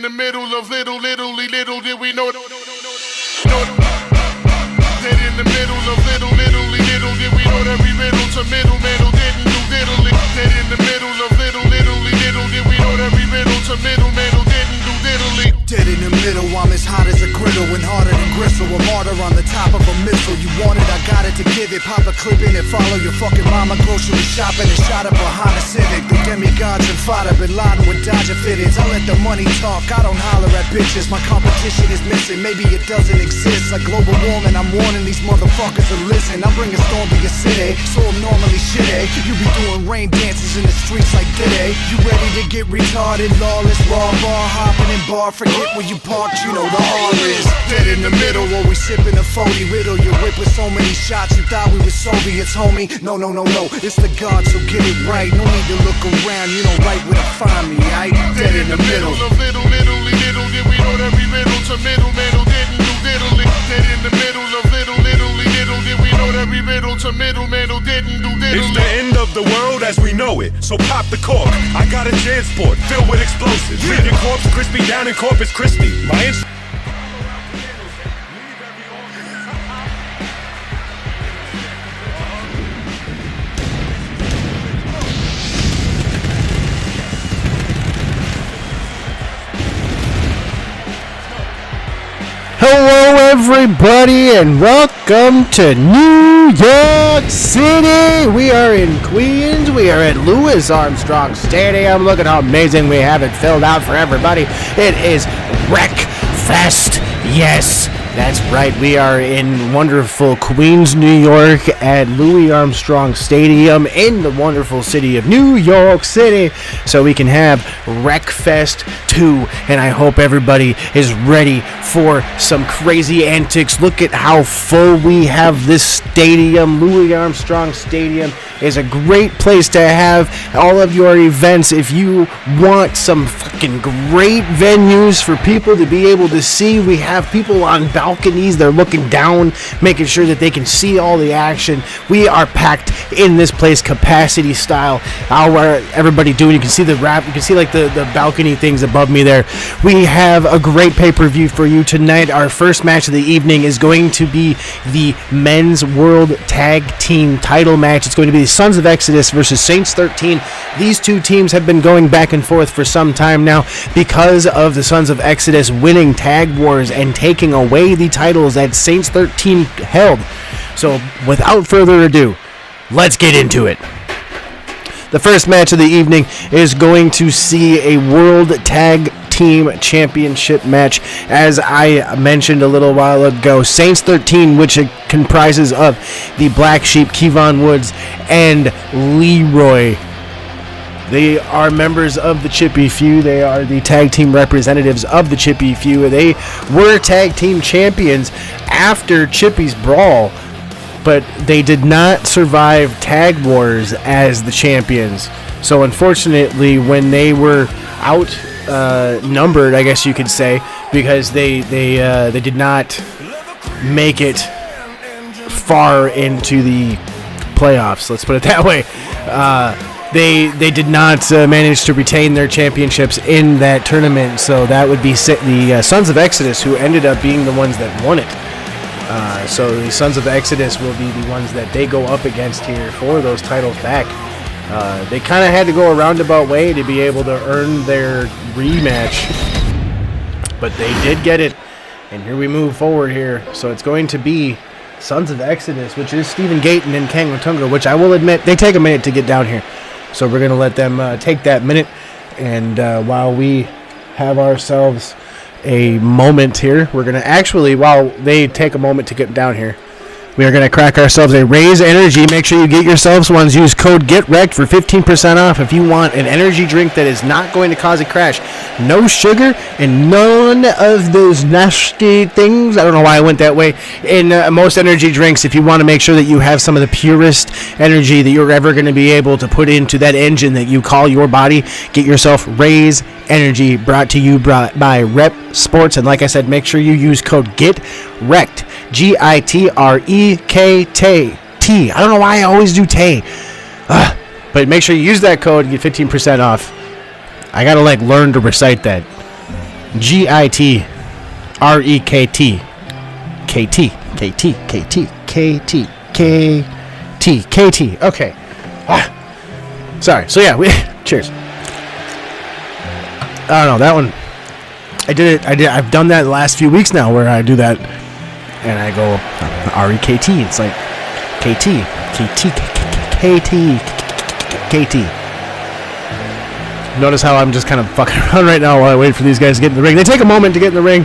the middle of little did we know. Dead in the middle of little did we know that we riddle to middleman who didn't do diddly. Dead in the middle of little did we know that we riddle to middleman who didn't do diddly. Dead in the middle, I'm as hot as a griddle and harder than gristle. A martyr on the top of a missile. You want it, I got it to give it. Pop a clip in it, follow your fucking mama grocery shopping and shot up behind a Civic. The demigods and fodder, Bin Laden with Dodger fitteds. I let the money talk, I don't holler at bitches. My competition is missing, maybe it doesn't exist. Like global warming, I'm warning these motherfuckers to listen. I'm bringing storm to your city, so I'm normally shitty. You be doing rain dances in the streets like Diddy. You ready to get retarded, lawless, raw bar, hopping in bar. Forget where you parked, you know the R is. Dead in the middle, while we sipping a 40 riddle. You whip with so many shots, you thought we were Soviets, homie. No, it's the God, so get it right. No need to look around, you know right where to find me, aight? Dead in the middle of little did we know that we riddle to middleman who didn't do diddly. Dead in the middle of little did we know that we riddle to middleman who didn't do diddly. It's the end of the world as we know it, so pop the cork. I got a JanSport filled with explosives. Leave your corpse crispy down in Corpus Christi. My Hello everybody and welcome to New York City. We are in Queens. We are at Louis Armstrong Stadium. Look at how amazing we have it filled out for everybody. It is WREKFEST. Yes, that's right. We are in wonderful Queens, New York at Louis Armstrong Stadium in the wonderful city of New York City, so we can have WREKFEST 2, and I hope everybody is ready for some crazy antics. Look at how full we have this stadium. Louis Armstrong Stadium is a great place to have all of your events. If you want some fucking great venues for people to be able to see, we have people on balconies. They're looking down, making sure that they can see all the action. We are packed in this place, capacity style. How are everybody doing? You can see the wrap. You can see like the balcony things above me there. We have a great pay-per-view for you tonight. Our first match of the evening is going to be the Men's World Tag Team title match. It's going to be the Sons of Exodus versus Saints 13. These two teams have been going back and forth for some time now because of the Sons of Exodus winning Tag Wars and taking away the titles that Saints 13 held. So without further ado, let's get into it. The first match of the evening is going to see a World Tag Team Championship match. As I mentioned a little while ago, Saints 13, which comprises of the Black Sheep, Kevon Woods, and Leroy. They are members of the Chippy Feud. They are the tag team representatives of the Chippy Feud. They were tag team champions after Chippy's Brawl, but they did not survive Tag Wars as the champions. So unfortunately, when they were outnumbered, I guess you could say, because they did not make it far into the playoffs. Let's put it that way. They did not manage to retain their championships in that tournament. So that would be the Sons of Exodus, who ended up being the ones that won it. So the Sons of Exodus will be the ones that they go up against here for those titles back. They kind of had to go a roundabout way to be able to earn their rematch, but they did get it, and here we move forward here. So it's going to be Sons of Exodus, which is Stephen Gayton and Kang Matunga, which I will admit, they take a minute to get down here. So we're going to let them take that minute, and while we have ourselves a moment here, we're going to actually, while they take a moment to get down here, we are going to crack ourselves a Raise Energy. Make sure you get yourselves ones. Use code GETWRECKED for 15% off if you want an energy drink that is not going to cause a crash. No sugar and none of those nasty things. I don't know why I went that way. In most energy drinks, if you want to make sure that you have some of the purest energy that you're ever going to be able to put into that engine that you call your body, get yourself Raise Energy, brought to you by Rep Sports. And like I said, make sure you use code GETWRECKED, GITREKT. I don't know why I always do Tay. But make sure you use that code and get 15% off. I gotta learn to recite that. GIT REKT KT KT KT KT KT KT. Okay. Sorry. So yeah, cheers. I don't know, that one. I've done that the last few weeks now, where I do that, and I go REKT. It's like KT KT KT KT. Notice how I'm just kind of fucking around right now while I wait for these guys to get in the ring. They take a moment to get in the ring,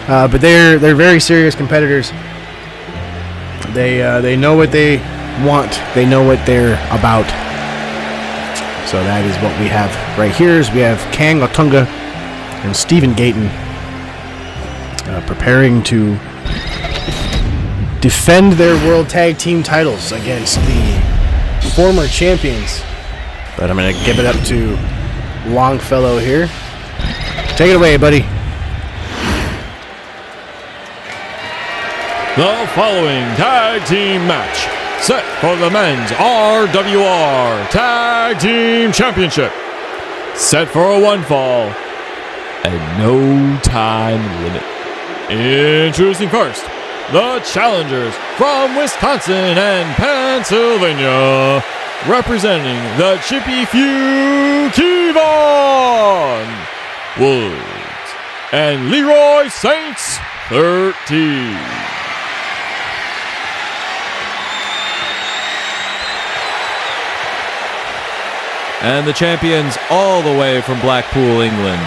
but they're very serious competitors. They know what they want. They know what they're about. So that is what we have right here. Is we have Kang Otunga and Stephen Gayton preparing to defend their World Tag Team titles against the former champions. But I'm going to give it up to Longfellow here. Take it away, buddy. The following tag team match, set for the men's RWR Tag Team Championship, set for a one fall and no time limit. Introducing first, the challengers from Wisconsin and Pennsylvania, representing the Chippy Few, Kevon Woods and Leroy Saints 13. And the champions all the way from Blackpool, England,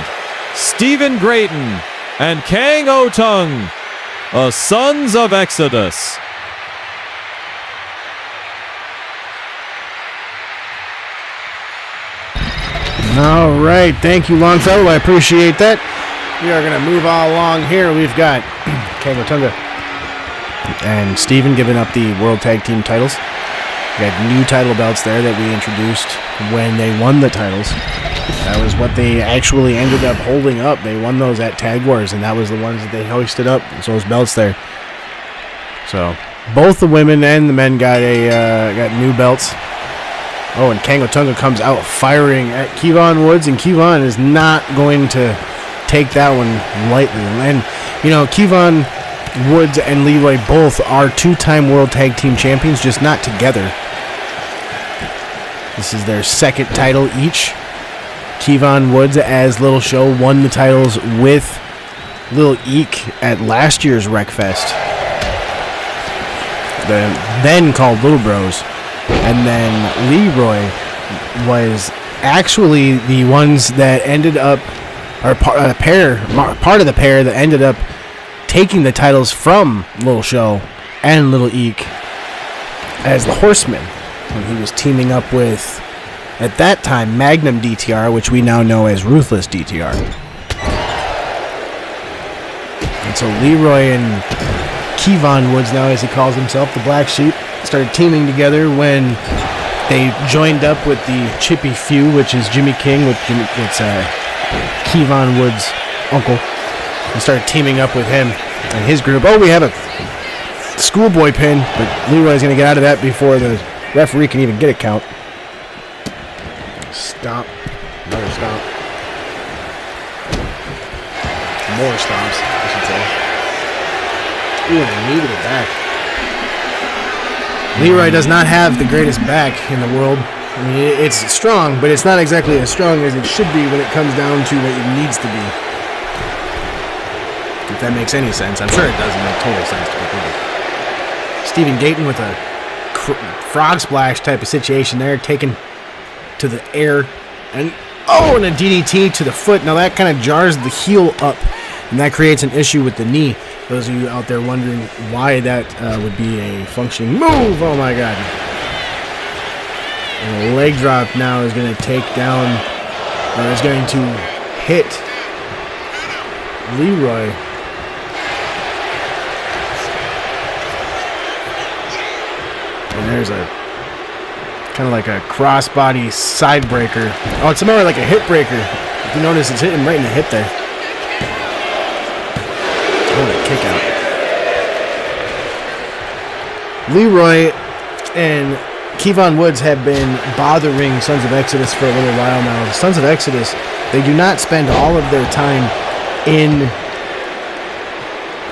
Stephen Grayton and Kang Otung, the Sons of Exodus. All right, thank you, Longfellow. I appreciate that. We are going to move all along here. We've got Kang Otunga and Steven giving up the World Tag Team titles. We got new title belts there that we introduced when they won the titles. That was what they actually ended up holding up. They won those at Tag Wars, and that was the ones that they hoisted up. So those belts there. So both the women and the men got new belts. Oh, and Kang Otunga comes out firing at Kevon Woods, and Kevon is not going to take that one lightly. And, you know, Kevon Woods and Leroy both are two-time World Tag Team Champions, just not together. This is their second title each. Kevon Woods, as Little Show, won the titles with Lil Eek at last year's WREKFEST. Then called Little Bros. And then Leroy was actually the ones that ended up, or part of the pair that ended up taking the titles from Lil Show and Little Eek as the Horsemen, when he was teaming up with, at that time, Magnum DTR, which we now know as Ruthless DTR. And so Leroy and Kevon Woods, now as he calls himself, the Black Sheep, started teaming together when they joined up with the Chippy Few, which is Jimmy King, it's Kevon Woods' uncle, and started teaming up with him and his group. Oh, we have a schoolboy pin, but Leroy's going to get out of that before the referee can even get a count. Stomp. Another stomp. More stomps, I should say. Ooh, and a knee to the back. Leroy does not have the greatest back in the world. I mean, it's strong, but it's not exactly as strong as it should be when it comes down to what it needs to be. If that makes any sense. I'm sure it doesn't make total sense to people. Stephen Gayton with a frog splash type of situation there, taken to the air, and a DDT to the foot. Now that kind of jars the heel up, and that creates an issue with the knee. Those of you out there wondering why that would be a functioning move, oh my god. And the leg drop now is going to take down, or is going to hit Leroy. And there's a kind of like a crossbody side breaker. Oh, it's more like a hip breaker. If you notice, it's hitting right in the hip there. What a kick out. Leroy and Kevon Woods have been bothering Sons of Exodus for a little while now. The Sons of Exodus, they do not spend all of their time in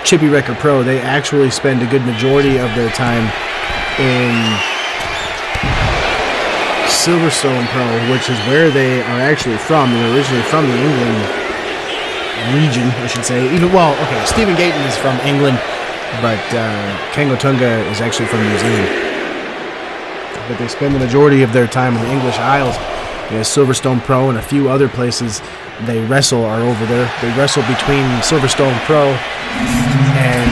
Chippy Wrecker Pro, they actually spend a good majority of their time in Silverstone Pro, which is where they are actually from. They're originally from the England region, I should say. Stephen Gayton is from England, but Kang Otunga is actually from New Zealand. But they spend the majority of their time in the English Isles. Silverstone Pro and a few other places they wrestle are over there. They wrestle between Silverstone Pro and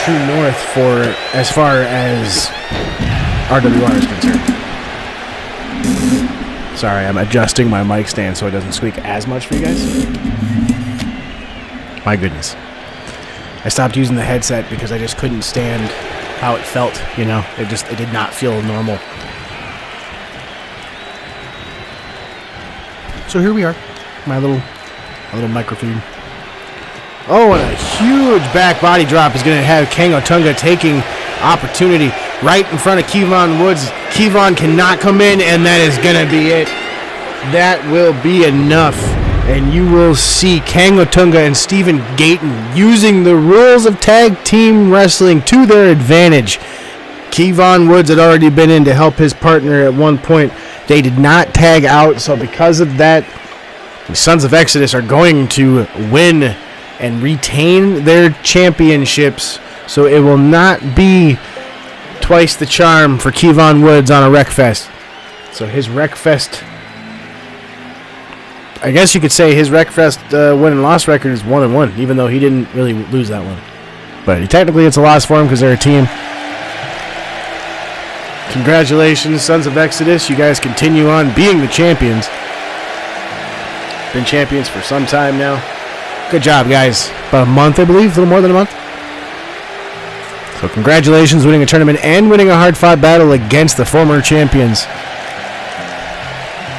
True North for as far as RWR is concerned. Sorry, I'm adjusting my mic stand so it doesn't squeak as much for you guys. My goodness. I stopped using the headset because I just couldn't stand how it felt, It did not feel normal. So here we are. My little microphone. Oh, and a huge back body drop is going to have Kang Otunga taking opportunity right in front of Kevon Woods. Kevon cannot come in, and that is going to be it. That will be enough. And you will see Kang Otunga and Stephen Gayton using the rules of tag team wrestling to their advantage. Kevon Woods had already been in to help his partner at one point. They did not tag out, so because of that, the Sons of Exodus are going to win and retain their championships. So it will not be twice the charm for Kevon Woods on a WREKFEST. So his WREKFEST, I guess you could say his WREKFEST win and loss record is 1-1, even though he didn't really lose that one. But technically it's a loss for him because they're a team. Congratulations, Sons of Exodus. You guys continue on being the champions. Been champions for some time now. Good job, guys. About a month, I believe. A little more than a month. So congratulations, winning a tournament and winning a hard-fought battle against the former champions.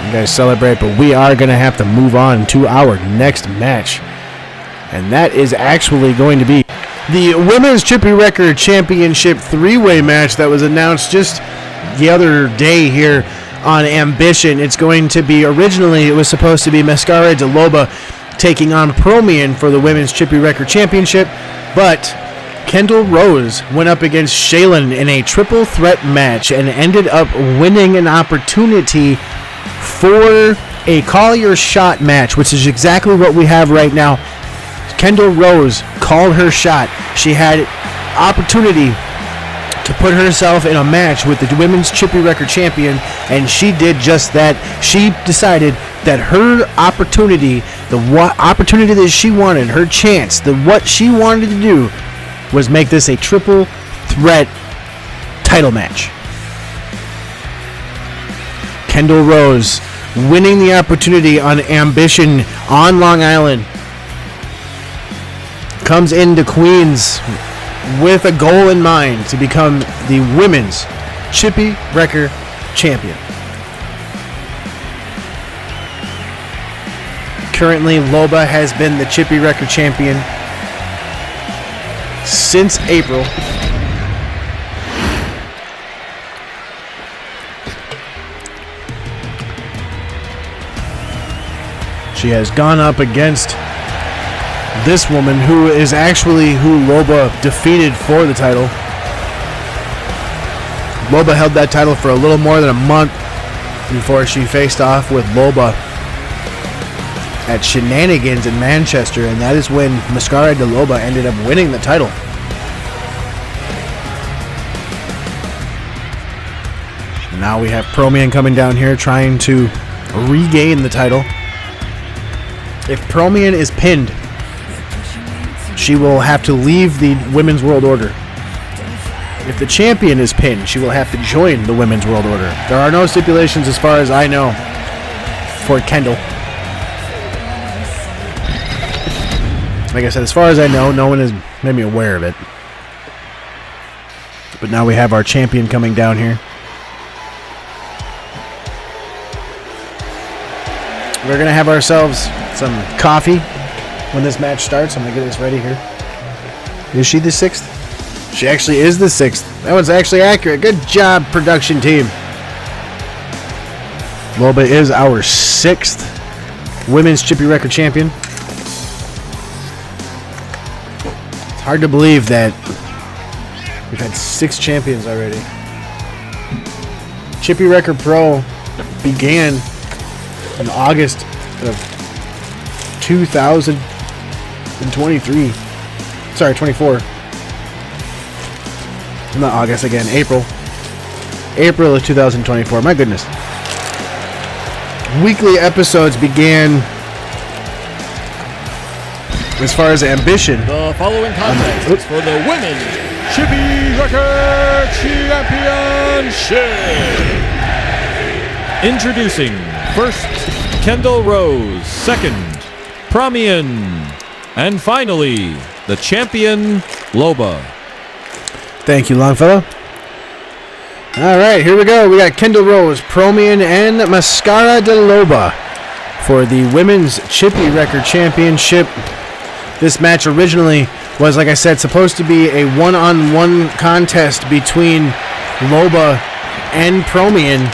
You guys celebrate, but we are going to have to move on to our next match. And that is actually going to be the Women's Chippy Wrecker Championship 3-way match that was announced just the other day here on Ambition. It's going to be, originally it was supposed to be Mascara de Loba taking on Promian for the Women's Chippy Wrecker Championship, but Kendall Rose went up against Shaylin in a triple threat match and ended up winning an opportunity for a Call Your Shot match, which is exactly what we have right now. Kendall Rose called her shot. She had opportunity to put herself in a match with the Women's Chippy Wrecker Champion, and she did just that. She decided that her opportunity, opportunity that she wanted, her chance, what she wanted to do was make this a triple threat title match. Kendall Rose winning the opportunity on Ambition on Long Island. Comes into Queens with a goal in mind to become the Women's Chippy Wrecker Champion. Currently, Loba has been the Chippy Wrecker Champion since April. She has gone up against this woman, who is actually who Loba defeated for the title. Loba held that title for a little more than a month before she faced off with Loba at Shenanigans in Manchester, and that is when Mascara de Loba ended up winning the title. And now we have Promian coming down here trying to regain the title. If Promian is pinned, she will have to leave the Women's World Order. If the champion is pinned, she will have to join the Women's World Order. There are no stipulations as far as I know for Kendall. Like I said, as far as I know, no one has made me aware of it. But now we have our champion coming down here. We're going to have ourselves some coffee when this match starts. I'm going to get this ready here. Is she the 6th? She actually is the 6th. That one's actually accurate. Good job, production team. Loba is our 6th Women's Chippy Wrecker Champion. It's hard to believe that we've had 6 champions already. Chippy Wrecker Pro began in August of 2023. Sorry, 24. Not August again, April. April of 2024. My goodness. Weekly episodes began as far as ambition. The following contest is for the Women's Chippy Wrecker Championship. Introducing first, Kendall Rose. Second, Promian. And finally, the champion, Loba. Thank you, Longfellow. All right, here we go. We got Kendall Rose, Promian, and Mascara de Loba for the Women's Chippy Wrecker Championship. This match originally was, like I said, supposed to be a one-on-one contest between Loba and Promian,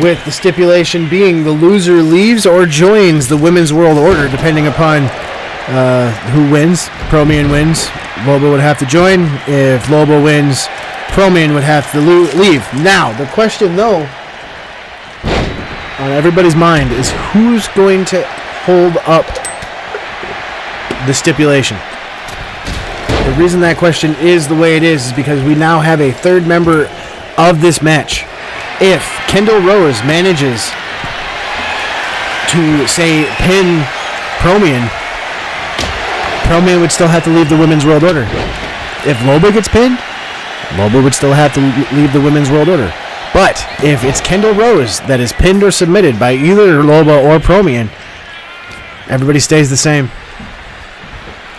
with the stipulation being the loser leaves or joins the Women's World Order, depending upon who wins. Promian wins, Loba would have to join. If Loba wins, Promian would have to leave. Now, the question, though, on everybody's mind is who's going to hold up the stipulation. The reason that question is the way it is because we now have a third member of this match. If Kendall Rose manages to, say, pin Promian, Promian would still have to leave the Women's World Order. If Loba gets pinned, Loba would still have to leave the Women's World Order. But if it's Kendall Rose that is pinned or submitted by either Loba or Promian, everybody stays the same.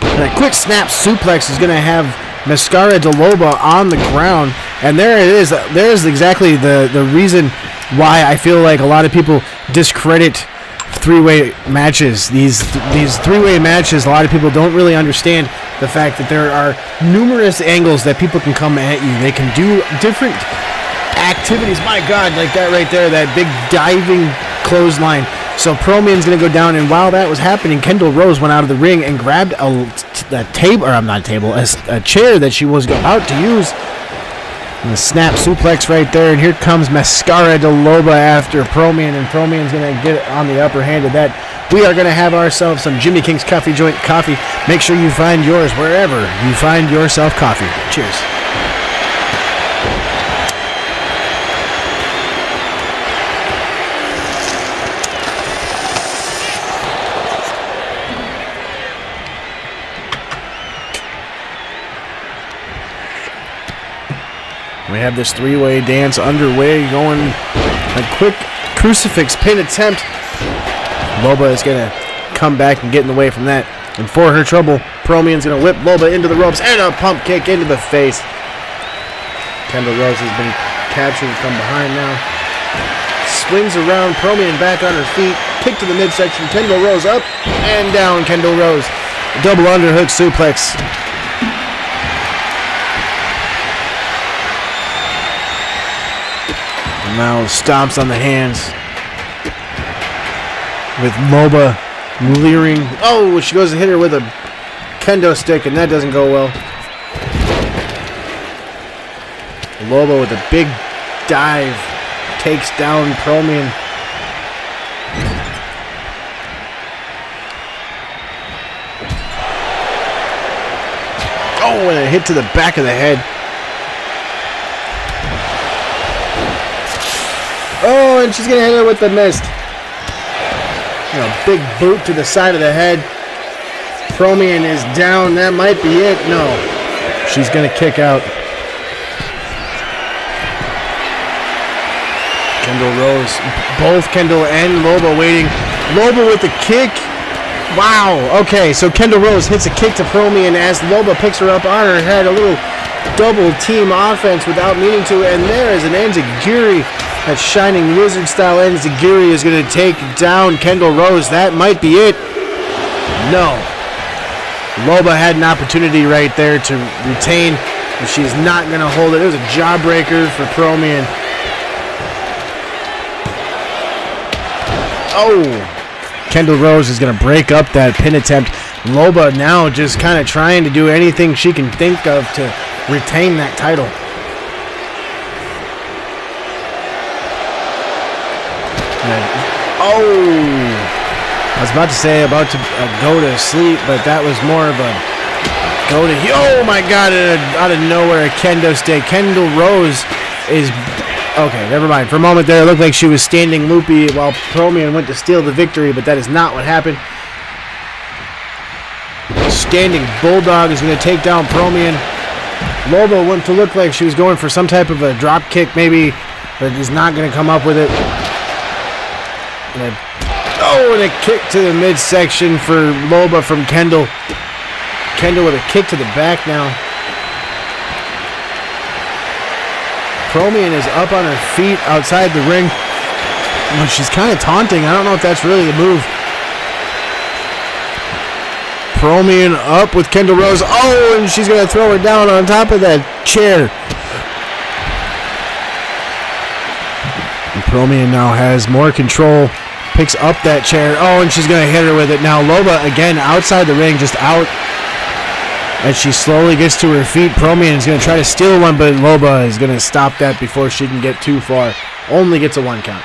And a quick snap suplex is going to have Mascara de Loba on the ground. And there it is. There's exactly the reason why I feel like a lot of people discredit three-way matches. These three-way matches, a lot of people don't really understand the fact that there are numerous angles that people can come at you. They can do different activities. My God, like that right there, that big diving clothesline. So Promian's going to go down, and while that was happening, Kendall Rose went out of the ring and grabbed a chair that she was about to use. And the snap suplex right there, and here comes Mascara de Loba after Promian, and Promian's going to get on the upper hand of that. We are going to have ourselves some Jimmy King's Coffee Joint coffee. Make sure you find yours wherever you find yourself coffee. Cheers. We have this three-way dance underway, going a quick crucifix pin attempt. Loba is going to come back and get in the way from that. And for her trouble, Promian's going to whip Loba into the ropes and a pump kick into the face. Kendall Rose has been captured from behind now. Swings around, Promian back on her feet. Kick to the midsection, Kendall Rose up and down. Kendall Rose, double underhook suplex. Now stomps on the hands with Loba leering. Oh, she goes to hit her with a kendo stick, and that doesn't go well. Loba with a big dive takes down Promian. Oh, and a hit to the back of the head. Oh, and she's going to hit her with the mist. Big boot to the side of the head. Promian is down. That might be it. No. She's going to kick out. Kendall Rose. Both Kendall and Loba waiting. Loba with the kick. Wow. Okay, so Kendall Rose hits a kick to Promian as Loba picks her up on her head. A little double team offense without meaning to. And there is an enziguri. That Shining Wizard style enziguri is going to take down Kendall Rose. That might be it. No. Loba had an opportunity right there to retain, but she's not going to hold it. It was a jawbreaker for Promian. Oh. Kendall Rose is going to break up that pin attempt. Loba now just kind of trying to do anything she can think of to retain that title. I was about to say about to go to sleep, but that was more of a go to... Oh my God, out of nowhere, a kendo stick. Kendall Rose is... Okay, never mind. For a moment there, it looked like she was standing loopy while Promian went to steal the victory, but that is not what happened. Standing Bulldog is going to take down Promian. Loba went to look like she was going for some type of a drop kick maybe, but is not going to come up with it. And a kick to the midsection for Loba from Kendall. Kendall with a kick to the back now. Promian is up on her feet outside the ring. But she's kind of taunting. I don't know if that's really a move. Promian up with Kendall Rose. Oh, and she's going to throw her down on top of that chair. And Promian now has more control. Picks up that chair. Oh, and she's going to hit her with it. Now Loba, again, outside the ring, just out. As she slowly gets to her feet, Promian is going to try to steal one, but Loba is going to stop that before she can get too far. Only gets a 1 count.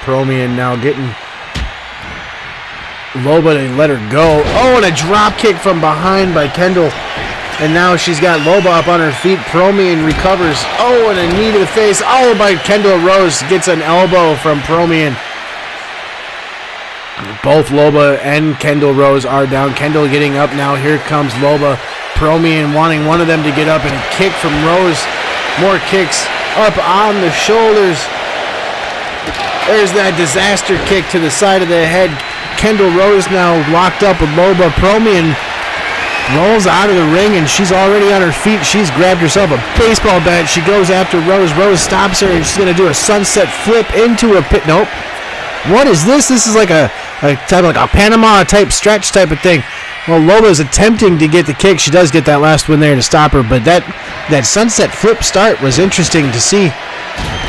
Promian now getting Loba to let her go. Oh, and a drop kick from behind by Kendall. And now she's got Loba up on her feet. Promian recovers. Oh, and a knee to the face. Oh, by Kendall Rose gets an elbow from Promian. Both Loba and Kendall Rose are down. Kendall getting up now. Here comes Loba. Promian wanting one of them to get up, and a kick from Rose. More kicks up on the shoulders. There's that disaster kick to the side of the head. Kendall Rose now locked up with Loba. Promian rolls out of the ring, and she's already on her feet. She's grabbed herself a baseball bat. She goes after Rose. Rose stops her, and she's going to do a sunset flip into a pit. Nope. What is this? This is like a type of like a Panama type stretch type of thing. Well, Loba's attempting to get the kick. She does get that last one there to stop her, but that sunset flip start was interesting to see.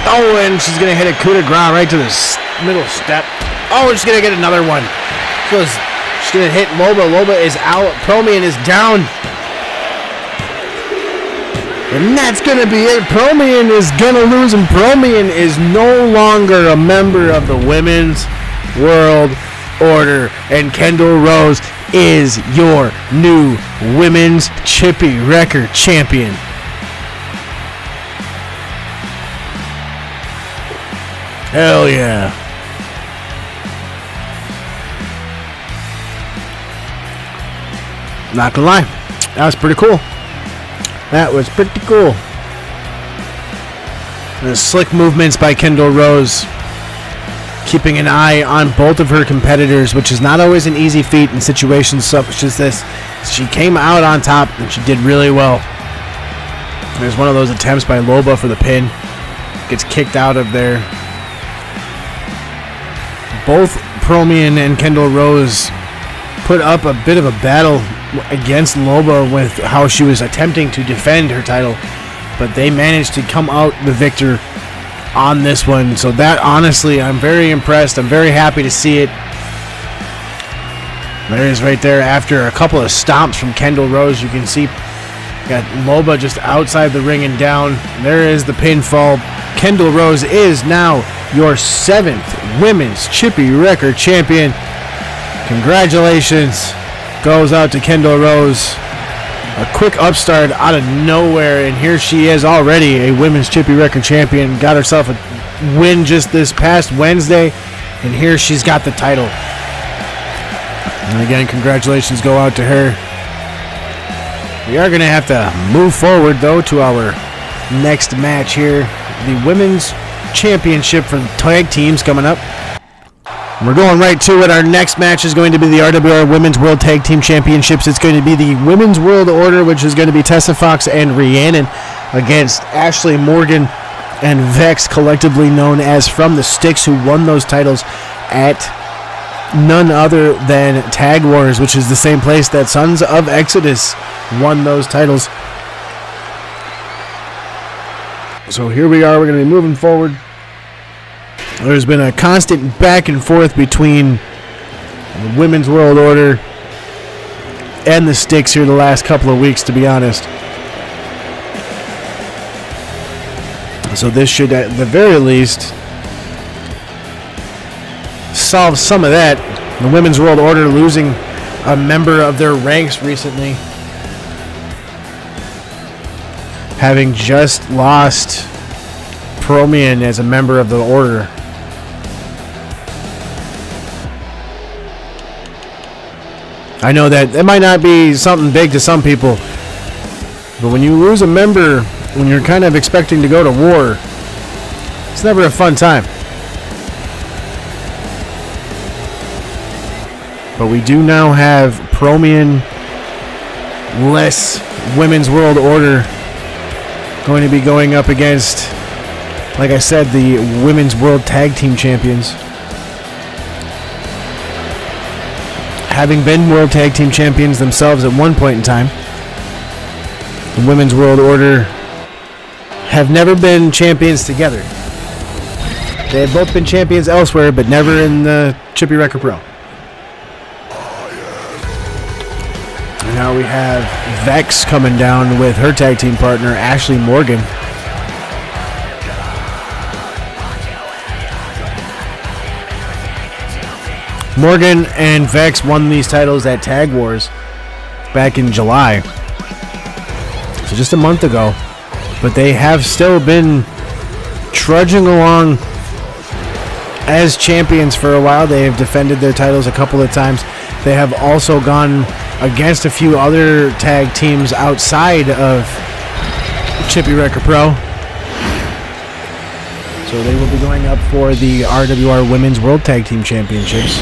Oh, and she's going to hit a coup de grace right to the middle step. Oh, and she's going to get another one. She's going to hit Loba. Loba is out. Promian is down. And that's going to be it. Promian is going to lose, and Promian is no longer a member of the Women's World Order. And Kendall Rose is your new Women's Chippy Wrecker Champion. Hell yeah. Not gonna lie, that was pretty cool. That was pretty cool. And the slick movements by Kendall Rose, keeping an eye on both of her competitors, which is not always an easy feat in situations such as this. She came out on top, and she did really well. There's one of those attempts by Loba for the pin. Gets kicked out of there. Both Promian and Kendall Rose put up a bit of a battle against Loba with how she was attempting to defend her title, but they managed to come out the victor on this one. So that, honestly, I'm very impressed. I'm very happy to see it. There it is right there after a couple of stomps from Kendall Rose. You can see got Loba just outside the ring and down. There is the pinfall. Kendall Rose is now your 7th Women's Chippy Wrecker Champion. Congratulations goes out to Kendall Rose. A quick upstart out of nowhere, and here she is already a Women's Chippy Wrecker Champion. Got herself a win just this past Wednesday, and here she's got the title. And again, congratulations go out to her. We are going to have to move forward, though, to our next match here. The Women's Championship for the tag teams coming up. We're going right to it. Our next match is going to be the RWR Women's World Tag Team Championships. It's going to be the Women's World Order, which is going to be Tessa Fox and Rhiannon against Ashley Morgan and Vex, collectively known as From the Sticks, who won those titles at none other than Tag Wars, which is the same place that Sons of Exodus won those titles. So here we are. We're going to be moving forward. There's been a constant back and forth between the Women's World Order and the sticks here the last couple of weeks, to be honest. So this should, at the very least, solve some of that. The Women's World Order losing a member of their ranks recently, having just lost Promian as a member of the order. I know that it might not be something big to some people, but when you lose a member, when you're kind of expecting to go to war, it's never a fun time. But we do now have Promian-less Women's World Order going to be going up against, like I said, the Women's World Tag Team Champions. Having been World Tag Team Champions themselves at one point in time, the Women's World Order have never been champions together. They have both been champions elsewhere, but never in the Chippy Wrecker Pro. And now we have Vex coming down with her tag team partner, Ashley Morgan. Morgan and Vex won these titles at Tag Wars back in July. So just a month ago. But they have still been trudging along as champions for a while. They have defended their titles a couple of times. They have also gone against a few other tag teams outside of Chippy Wrecker Pro. So they will be going up for the RWR Women's World Tag Team Championships.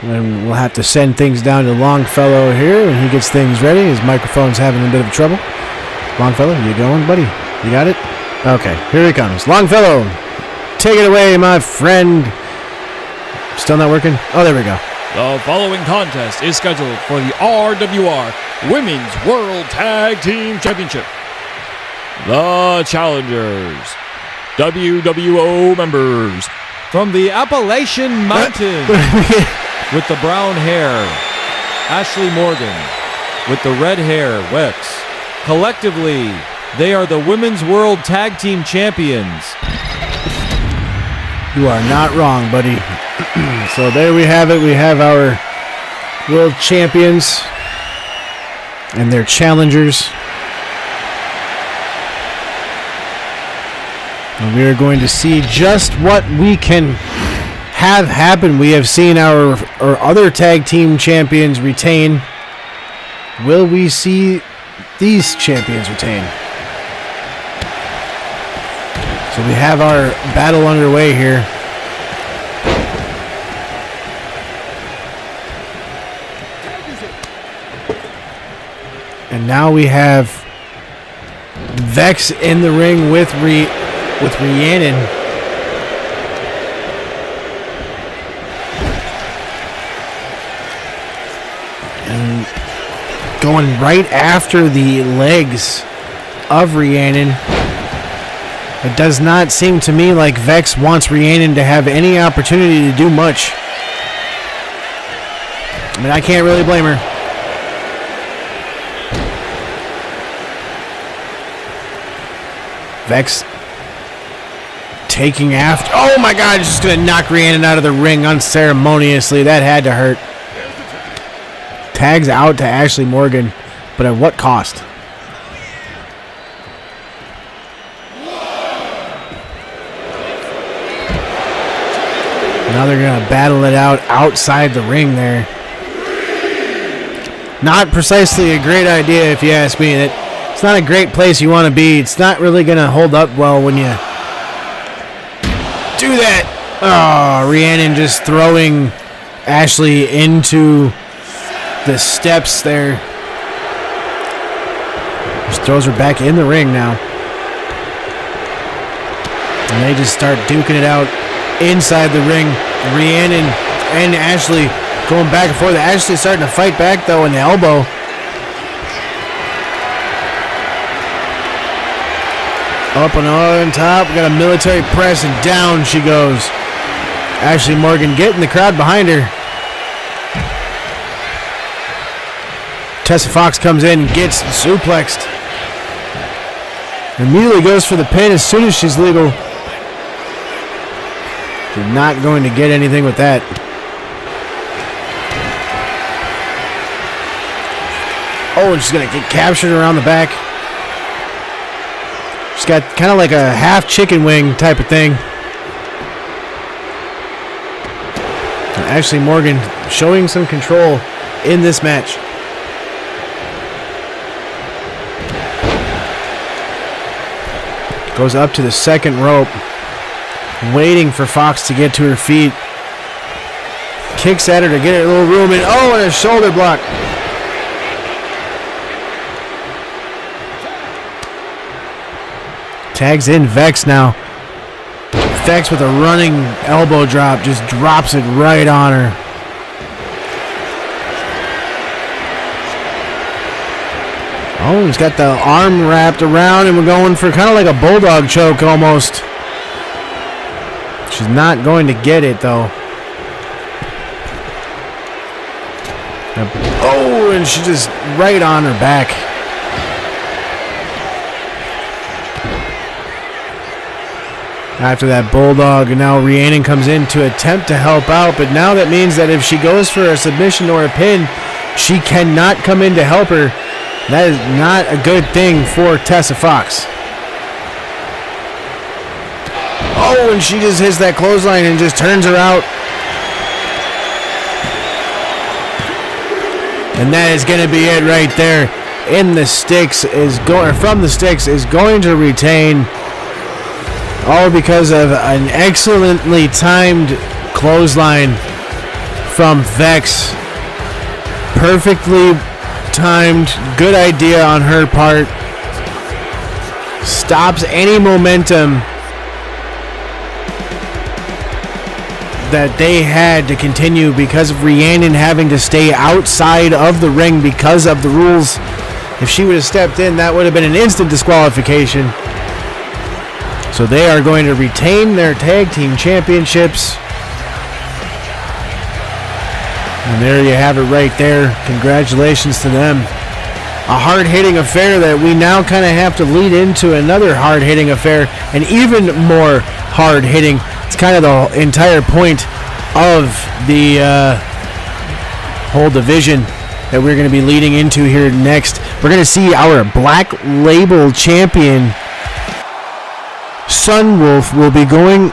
And we'll have to send things down to Longfellow here when he gets things ready. His microphone's having a bit of trouble. Longfellow, you going, buddy? You got it? Okay, here he comes. Longfellow, take it away, my friend. Still not working? Oh, there we go. The following contest is scheduled for the RWR Women's World Tag Team Championship. The challengers, WWO members, From the Appalachian Mountains, with the brown hair, Ashley Morgan. With the red hair, Wex. Collectively, they are the Women's World Tag Team Champions. You are not wrong, buddy. So there we have it. We have our world champions and their challengers. And we are going to see just what we can have happen. We have seen our other tag team champions retain. Will we see these champions retain? So we have our battle underway here. And now we have Vex in the ring with Rhiannon. And going right after the legs of Rhiannon. It does not seem to me like Vex wants Rhiannon to have any opportunity to do much. I mean, I can't really blame her. Vex taking after. Oh my God, just going to knock Rhiannon out of the ring unceremoniously. That had to hurt. Tags out to Ashley Morgan, but at what cost? Now they're going to battle it out outside the ring there. Not precisely a great idea, if you ask me. It's not a great place you want to be. It's not really going to hold up well when you do that. Oh, Rhiannon just throwing Ashley into the steps there. Just throws her back in the ring now. And they just start duking it out inside the ring. Rhiannon and Ashley going back and forth. Ashley starting to fight back, though, in the elbow. Up and on top. We got a military press and down she goes. Ashley Morgan getting the crowd behind her. Tessa Fox comes in and gets suplexed. Immediately goes for the pin as soon as she's legal. She's not going to get anything with that. Oh, and she's going to get captured around the back. She's got kind of like a half chicken wing type of thing. And Ashley Morgan showing some control in this match. Goes up to the second rope, waiting for Fox to get to her feet. Kicks at her to get her a little room in. Oh, and a shoulder block. Tags in Vex now. Vex with a running elbow drop, just drops it right on her. Oh, he's got the arm wrapped around, and we're going for kind of like a bulldog choke almost. She's not going to get it, though. Oh, and she just right on her back. After that bulldog, and now Rhiannon comes in to attempt to help out, but now that means that if she goes for a submission or a pin, she cannot come in to help her. That is not a good thing for Tessa Fox. Oh, and she just hits that clothesline and just turns her out. And that is going to be it right there. In the sticks is going from the sticks is going to retain. All because of an excellently timed clothesline from Vex. Perfectly timed, good idea on her part. Stops any momentum that they had to continue because of Rhiannon having to stay outside of the ring because of the rules. If she would have stepped in, that would have been an instant disqualification. So they are going to retain their tag team championships. And there you have it right there. Congratulations to them. A hard-hitting affair that we now kind of have to lead into another hard-hitting affair, and even more hard-hitting. It's kind of the entire point of the whole division that we're going to be leading into here next. We're going to see our Black Label champion, Sunwolf, will be going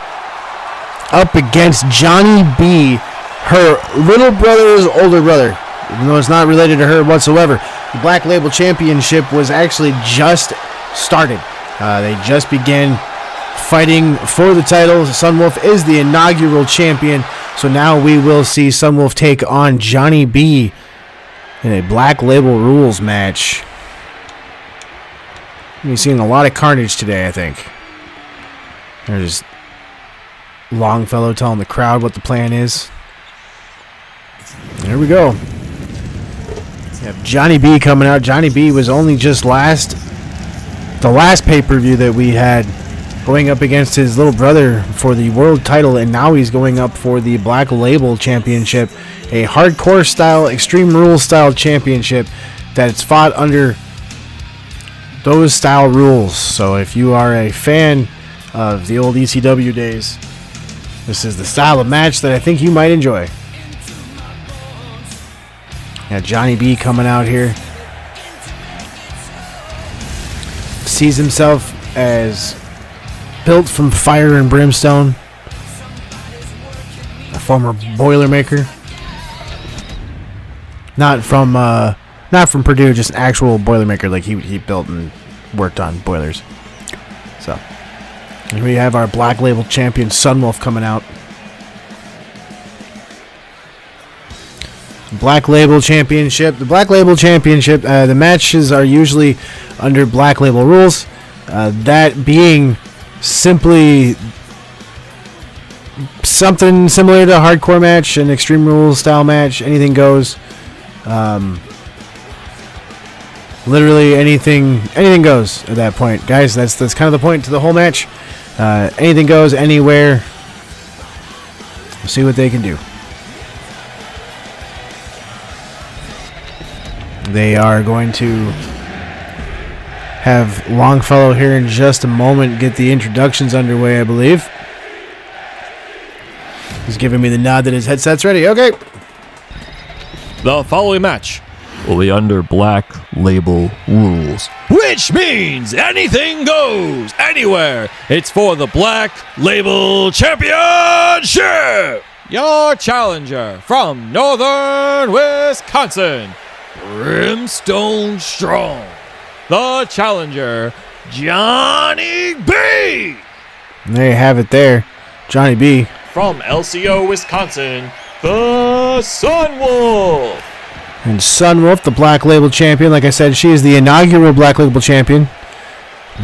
up against Johnny B, her little brother's older brother, even though it's not related to her whatsoever. The Black Label Championship was actually just started. They just began fighting for the title. Sunwolf is the inaugural champion, so now we will see Sunwolf take on Johnny B in a Black Label rules match. We're seeing a lot of carnage today, I think. There's Longfellow telling the crowd what the plan is. There we go. We have Johnny B coming out. Johnny B was only just the last pay-per-view that we had, going up against his little brother for the world title, and now he's going up for the Black Label Championship, a hardcore style, Extreme Rules style championship that's fought under those style rules. So if you are a fan of the old ECW days, this is the style of match that I think you might enjoy. Got Johnny B coming out here. Sees himself as built from fire and brimstone. A former Boilermaker. Not from Purdue, just an actual Boilermaker. Like he built and worked on boilers. So here we have our Black Label champion Sunwolf coming out. Black Label Championship. The Black Label Championship, the matches are usually under Black Label rules. That being simply something similar to a hardcore match, an Extreme Rules style match, anything goes. literally anything goes at that point, guys. That's kind of the point to the whole match. Anything goes anywhere. We'll see what they can do. They are going to have Longfellow here in just a moment get the introductions underway, I believe. He's giving me the nod that his headset's ready. Okay. The following match will be under Black Label rules, which means anything goes anywhere. It's for the Black Label Championship. Your challenger from Northern Wisconsin, Brimstone Strong. The challenger, Johnny B. There you have it there. Johnny B. From LCO, Wisconsin, the Sunwolf. And Sunwolf, the Black Label Champion. Like I said, she is the inaugural Black Label Champion.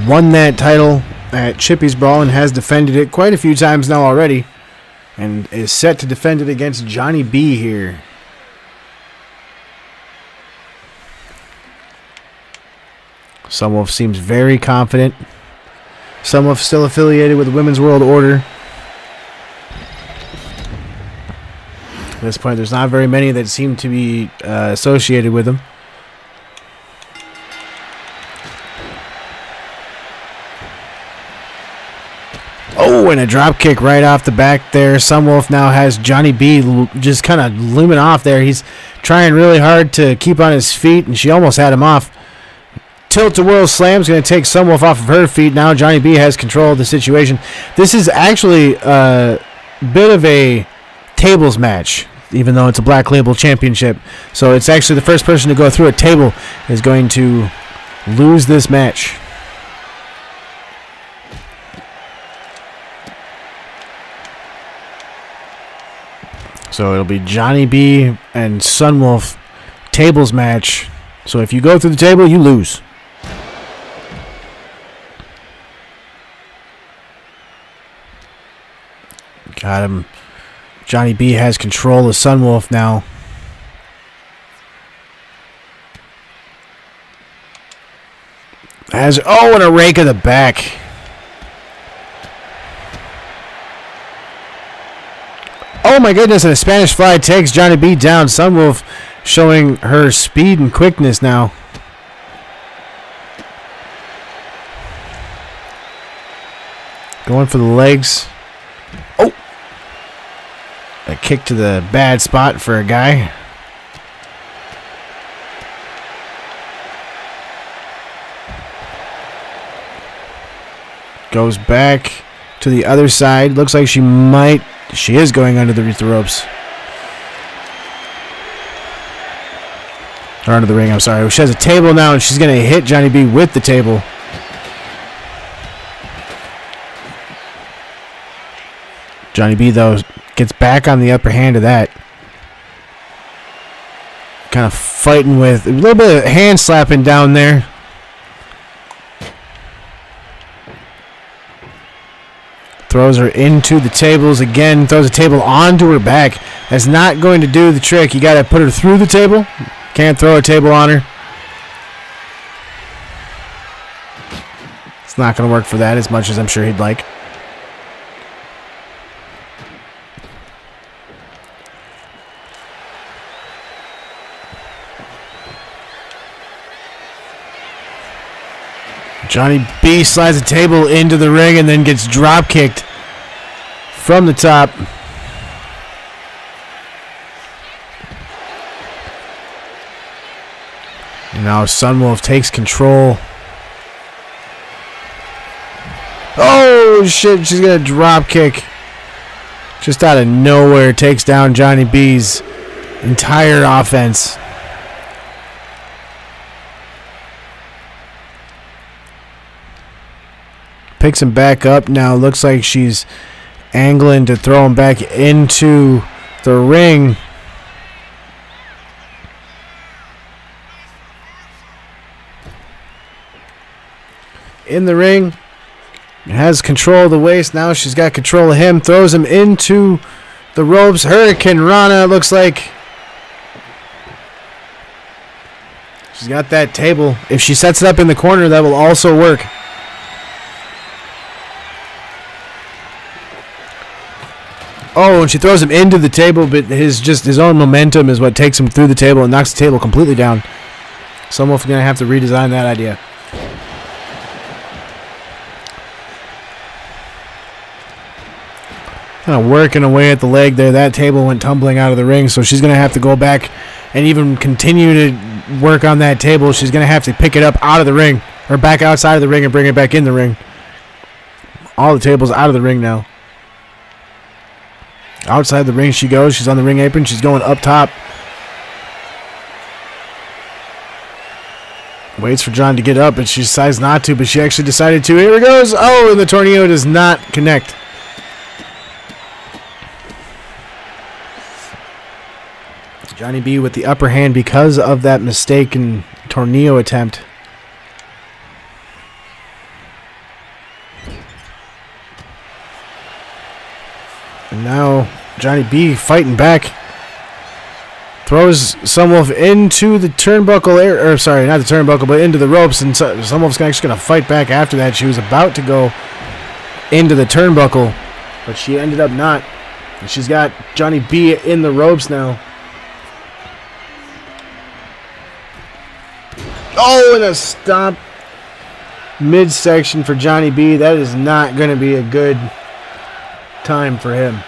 Won that title at Chippy's Brawl and has defended it quite a few times now already. And is set to defend it against Johnny B here. Sunwolf seems very confident. Sunwolf still affiliated with the Women's World Order. At this point, there's not very many that seem to be associated with him. Oh, and a drop kick right off the back there. Sunwolf now has Johnny B just kind of looming off there. He's trying really hard to keep on his feet, and she almost had him off. Tilt-to-whirl slam is going to take Sunwolf off of her feet. Now Johnny B has control of the situation. This is actually a bit of a tables match, even though it's a Black Label Championship. So it's actually the first person to go through a table is going to lose this match. So it'll be Johnny B and Sunwolf tables match. So if you go through the table, you lose. Got him. Johnny B has control of Sunwolf now. And a rake of the back. Oh my goodness, and a Spanish Fly takes Johnny B down. Sunwolf showing her speed and quickness now. Going for the legs. Oh! A kick to the bad spot for a guy. Goes back to the other side. Looks like she is going under the ropes. Or under the ring, I'm sorry. She has a table now, and she's going to hit Johnny B with the table. Johnny B, though, gets back on the upper hand of that. Kind of fighting with a little bit of hand slapping down there. Throws her into the tables again. Throws the table onto her back. That's not going to do the trick. You got to put her through the table. Can't throw a table on her. It's not going to work for that as much as I'm sure he'd like. Johnny B slides the table into the ring and then gets drop kicked from the top. And now Sunwolf takes control. Oh shit, she's gonna drop kick. Just out of nowhere, takes down Johnny B's entire offense. Picks him back up now. Looks like she's angling to throw him back into the ring. In the ring. Has control of the waist. Now she's got control of him. Throws him into the ropes. Hurricane Rana, looks like. She's got that table. If she sets it up in the corner, that will also work. Oh, and she throws him into the table, but his own momentum is what takes him through the table and knocks the table completely down. Someone's going to have to redesign that idea. Kind of working away at the leg there. That table went tumbling out of the ring, so she's going to have to go back and even continue to work on that table. She's going to have to pick it up out of the ring, or back outside of the ring and bring it back in the ring. All the tables out of the ring now. Outside the ring she goes. She's on the ring apron. She's going up top. Waits for John to get up, but she decides not to, but she actually decided to. Here it goes. Oh, and the tornado does not connect. Johnny B with the upper hand because of that mistaken tornado attempt. And now Johnny B fighting back. Throws Sunwolf into the turnbuckle area, or sorry, not the turnbuckle, but into the ropes, and Sunwolf's actually going to fight back after that. She was about to go into the turnbuckle, but she ended up not. And she's got Johnny B in the ropes now. Oh, and a stomp midsection for Johnny B. That is not going to be a good time for him.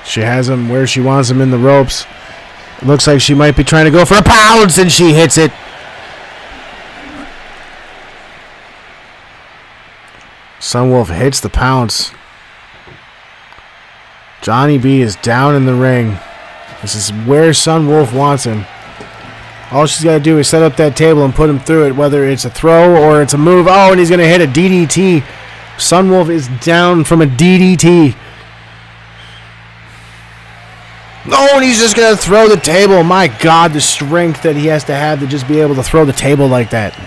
She has him where she wants him in the ropes. It looks like she might be trying to go for a pounce, and she hits it. Sunwolf hits the pounce. Johnny B is down in the ring. This is where Sunwolf wants him. All she's got to do is set up that table and put him through it, whether it's a throw or it's a move. Oh, and he's going to hit a DDT. Sunwolf is down from a DDT. Oh, and he's just going to throw the table. My God, the strength that he has to have to just be able to throw the table like that.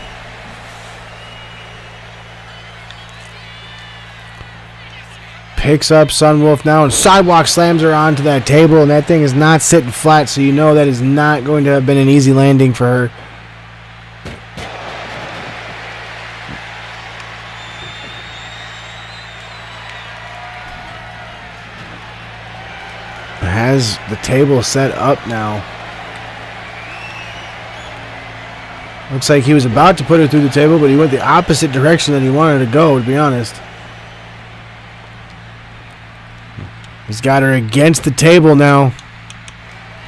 Picks up Sunwolf now and sidewalk slams her onto that table, and that thing is not sitting flat, so you know that is not going to have been an easy landing for her. Has the table set up now. Looks like he was about to put her through the table, but he went the opposite direction that he wanted to go, to be honest. He's got her against the table now.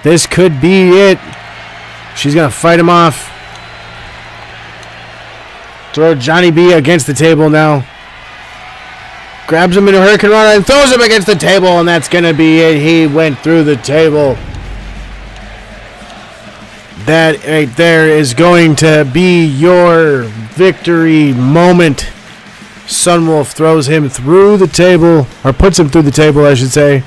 This could be it. She's going to fight him off. Throw Johnny B against the table now. Grabs him into Hurricane Rana and throws him against the table, and that's going to be it. He went through the table. That right there is going to be your victory moment. Sunwolf throws him through the table, or puts him through the table, I should say.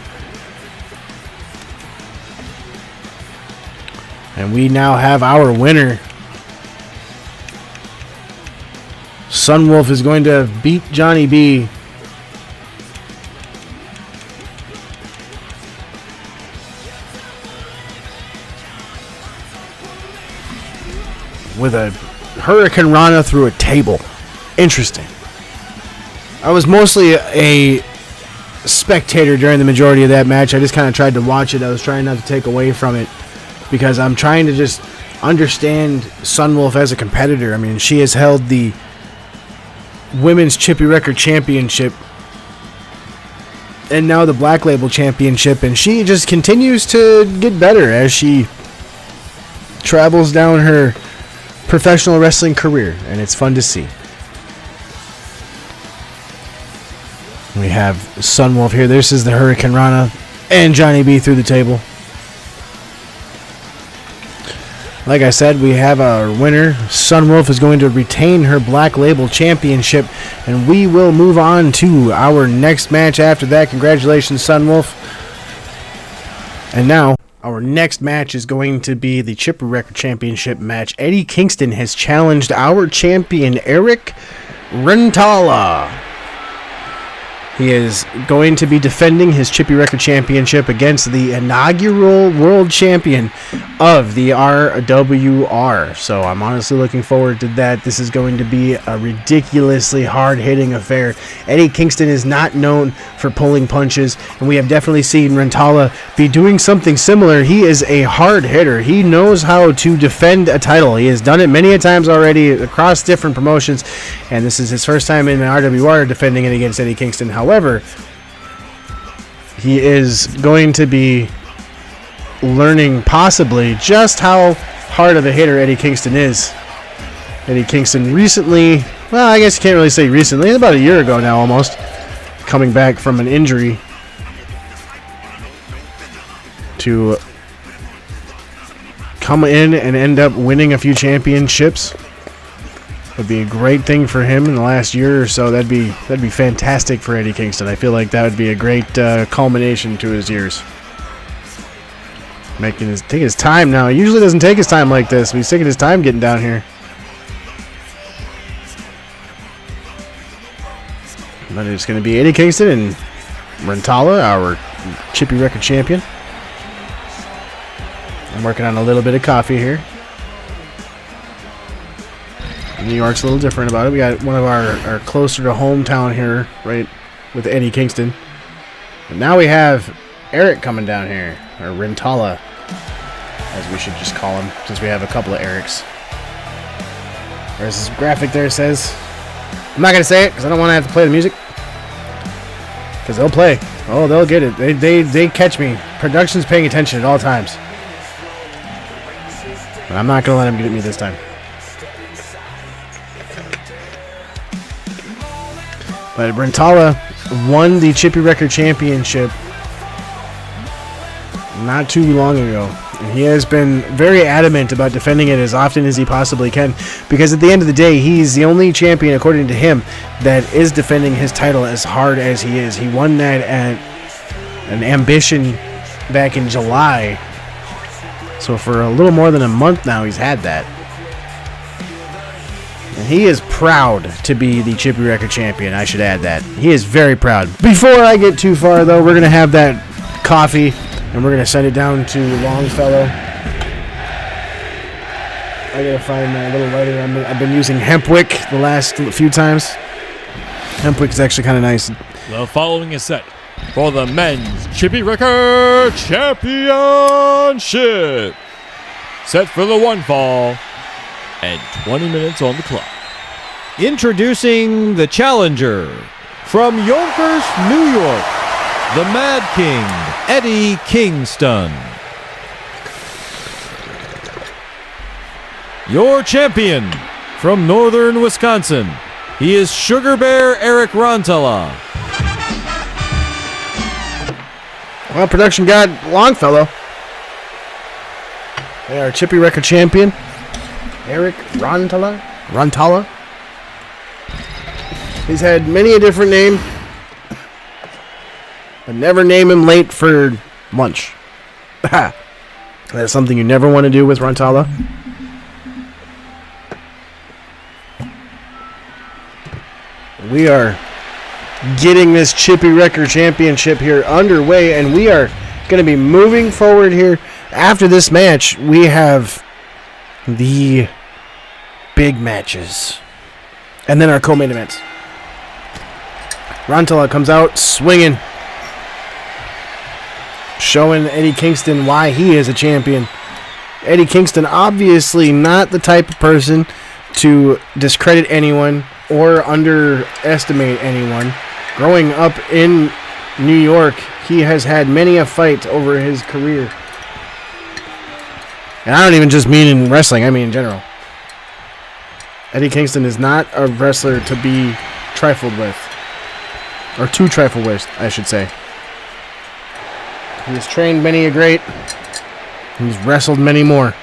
And we now have our winner. Sunwolf is going to beat Johnny B. With a Hurricane Rana through a table. Interesting. I was mostly a spectator during the majority of that match. I just kind of tried to watch it. I was trying not to take away from it because I'm trying to just understand Sunwolf as a competitor. I mean, she has held the Women's Chippy Wrecker Championship and now the Black Label Championship, and she just continues to get better as she travels down her professional wrestling career, and it's fun to see. We have Sunwolf here. This is the Hurricane Rana and Johnny B through the table. Like I said, we have our winner. Sunwolf is going to retain her Black Label Championship, and we will move on to our next match after that. Congratulations, Sunwolf. And now, our next match is going to be the Chippy Wrecker Championship match. Eddie Kingston has challenged our champion, Eric Rentala. He is going to be defending his Chippy Wrecker Championship against the inaugural world champion of the RWR. So I'm honestly looking forward to that. This is going to be a ridiculously hard-hitting affair. Eddie Kingston is not known for pulling punches, and we have definitely seen Rantala be doing something similar. He is a hard hitter. He knows how to defend a title. He has done it many a times already across different promotions, and this is his first time in the RWR defending it against Eddie Kingston. However, he is going to be learning possibly just how hard of a hitter Eddie Kingston is. Eddie Kingston recently, well, I guess you can't really say recently, about a year ago now almost, coming back from an injury to come in and end up winning a few championships. Would be a great thing for him in the last year or so. That'd be fantastic for Eddie Kingston. I feel like that would be a great culmination to his years. Taking his time now. He usually doesn't take his time like this, but he's taking his time getting down here. But it's going to be Eddie Kingston and Rantala, our Chippy Wrecker champion. I'm working on a little bit of coffee here. New York's a little different about it. We got one of our closer to hometown here, right, with Eddie Kingston. And now we have Eric coming down here, or Rantala, as we should just call him, since we have a couple of Erics. Whereas this graphic there says, I'm not going to say it because I don't want to have to play the music. Because they'll play. Oh, they'll get it. They catch me. Production's paying attention at all times. But I'm not going to let them get at me this time. But Rantala won the Chippy Wrecker Championship not too long ago. And he has been very adamant about defending it as often as he possibly can, because at the end of the day, he's the only champion, according to him, that is defending his title as hard as he is. He won that at an Ambition back in July. So for a little more than a month now, he's had that. And he is proud to be the Chippy Wrecker champion, I should add that. He is very proud. Before I get too far, though, we're going to have that coffee, and we're going to send it down to Longfellow. I got to find my little lighter. I've been using Hempwick the last few times. Hempwick is actually kind of nice. The following is set for the men's Chippy Wrecker Championship. Set for the one fall. And 20 minutes on the clock. Introducing the challenger from Yonkers, New York, the Mad King, Eddie Kingston. Your champion from Northern Wisconsin, he is Sugar Bear Eric Rantala. Well, production got Longfellow. They are Chippy Wrecker champion. Eric Rantala. He's had many a different name, but never name him late for lunch. That's something you never want to do with Rantala. We are getting this Chippy Wrecker Championship here underway, and we are going to be moving forward here. After this match, we have the big matches, and then our co-main events. Rantala comes out swinging, showing Eddie Kingston why he is a champion. Eddie Kingston obviously not the type of person to discredit anyone or underestimate anyone. Growing up in New York, he has had many a fight over his career. And I don't even just mean in wrestling, I mean in general. Eddie Kingston is not a wrestler to be trifled with. Or to trifle with, I should say. He has trained many a great. He's wrestled many more.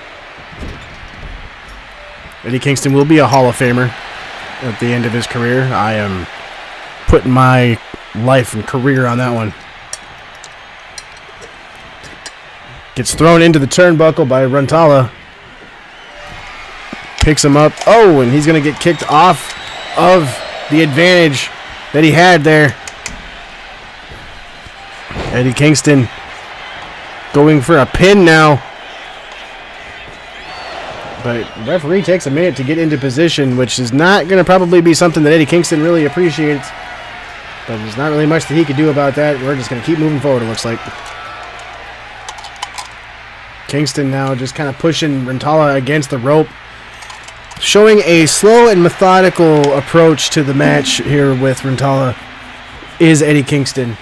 Eddie Kingston will be a Hall of Famer at the end of his career. I am putting my life and career on that one. Gets thrown into the turnbuckle by Rantala. Picks him up. Oh, and he's going to get kicked off of the advantage that he had there. Eddie Kingston going for a pin now. But the referee takes a minute to get into position, which is not going to probably be something that Eddie Kingston really appreciates. But there's not really much that he could do about that. We're just going to keep moving forward, it looks like. Kingston now just kind of pushing Rantala against the rope. Showing a slow and methodical approach to the match here with Rantala is Eddie Kingston.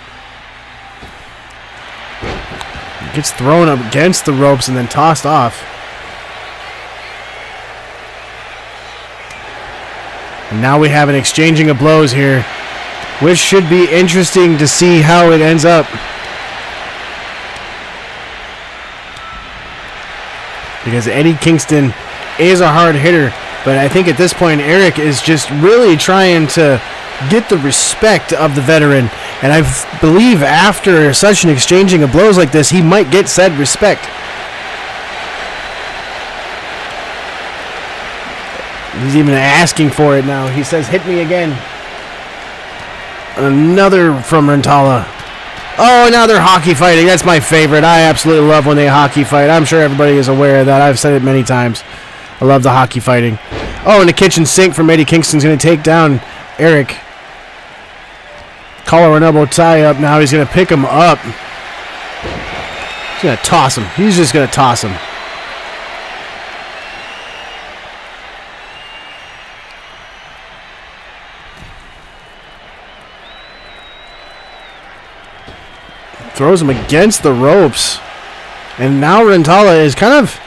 Gets thrown up against the ropes and then tossed off. And now we have an exchanging of blows here, which should be interesting to see how it ends up. Because Eddie Kingston is a hard hitter, but I think at this point Eric is just really trying to get the respect of the veteran. And I believe after such an exchanging of blows like this, he might get said respect. He's even asking for it now. He says, "Hit me again." Another from Rantala. Oh, now they're hockey fighting. That's my favorite. I absolutely love when they hockey fight. I'm sure everybody is aware of that. I've said it many times. I love the hockey fighting. Oh, and the kitchen sink from Eddie Kingston's going to take down Eric. Collar and elbow tie up. Now he's going to pick him up. He's going to toss him. He's just going to toss him. Throws him against the ropes. And now Rantala is kind of,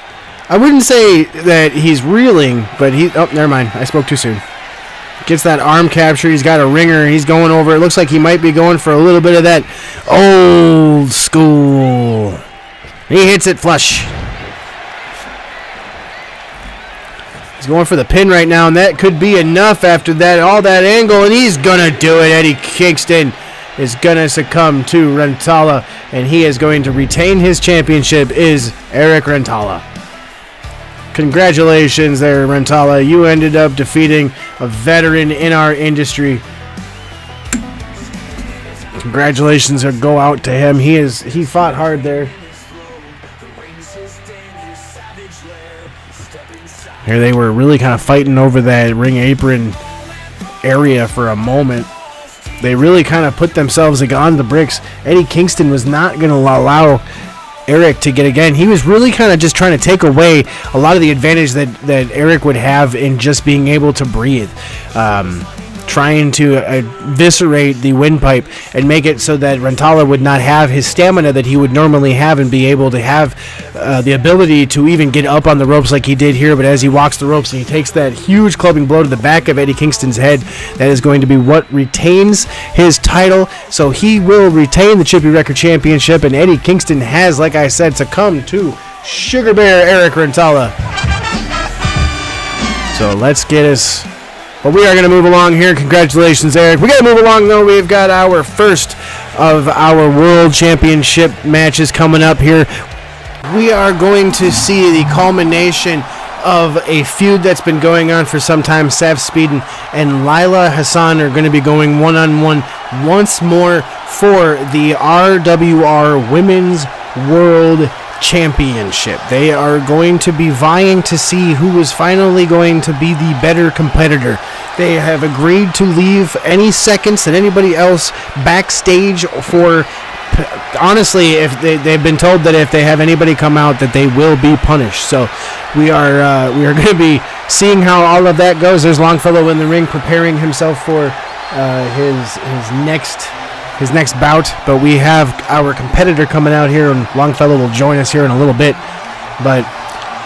I wouldn't say that he's reeling, but oh, never mind. I spoke too soon. Gets that arm capture. He's got a ringer. He's going over. It looks like he might be going for a little bit of that old school. He hits it flush. He's going for the pin right now, and that could be enough after that, all that angle, and he's going to do it. Eddie Kingston is going to succumb to Rantala, and he is going to retain his championship, is Eric Rantala. Congratulations there, Rantala. You ended up defeating a veteran in our industry. Congratulations go out to him. He fought hard there. Here they were really kind of fighting over that ring apron area for a moment. They really kind of put themselves on the bricks. Eddie Kingston was not going to allow Eric to get again. He was really kind of just trying to take away a lot of the advantage that Eric would have in just being able to breathe. Trying to eviscerate the windpipe and make it so that Rantala would not have his stamina that he would normally have and be able to have the ability to even get up on the ropes like he did here. But as he walks the ropes and he takes that huge clubbing blow to the back of Eddie Kingston's head, that is going to be what retains his title. So he will retain the Chippy Wrecker Championship, and Eddie Kingston has, like I said, succumbed to Sugar Bear Eric Rantala. So let's get us... But we are going to move along here. Congratulations, Eric. We got to move along, though. We've got our first of our World Championship matches coming up here. We are going to see the culmination of a feud that's been going on for some time. Sav Speeden and Lila Hassan are going to be going one-on-one once more for the RWR Women's World Championship. They are going to be vying to see who is finally going to be the better competitor. They have agreed to leave any seconds that anybody else backstage for. Honestly, if they've been told that if they have anybody come out that they will be punished. So we are going to be seeing how all of that goes. There's Longfellow in the ring preparing himself for his next bout, but we have our competitor coming out here, and Longfellow will join us here in a little bit. But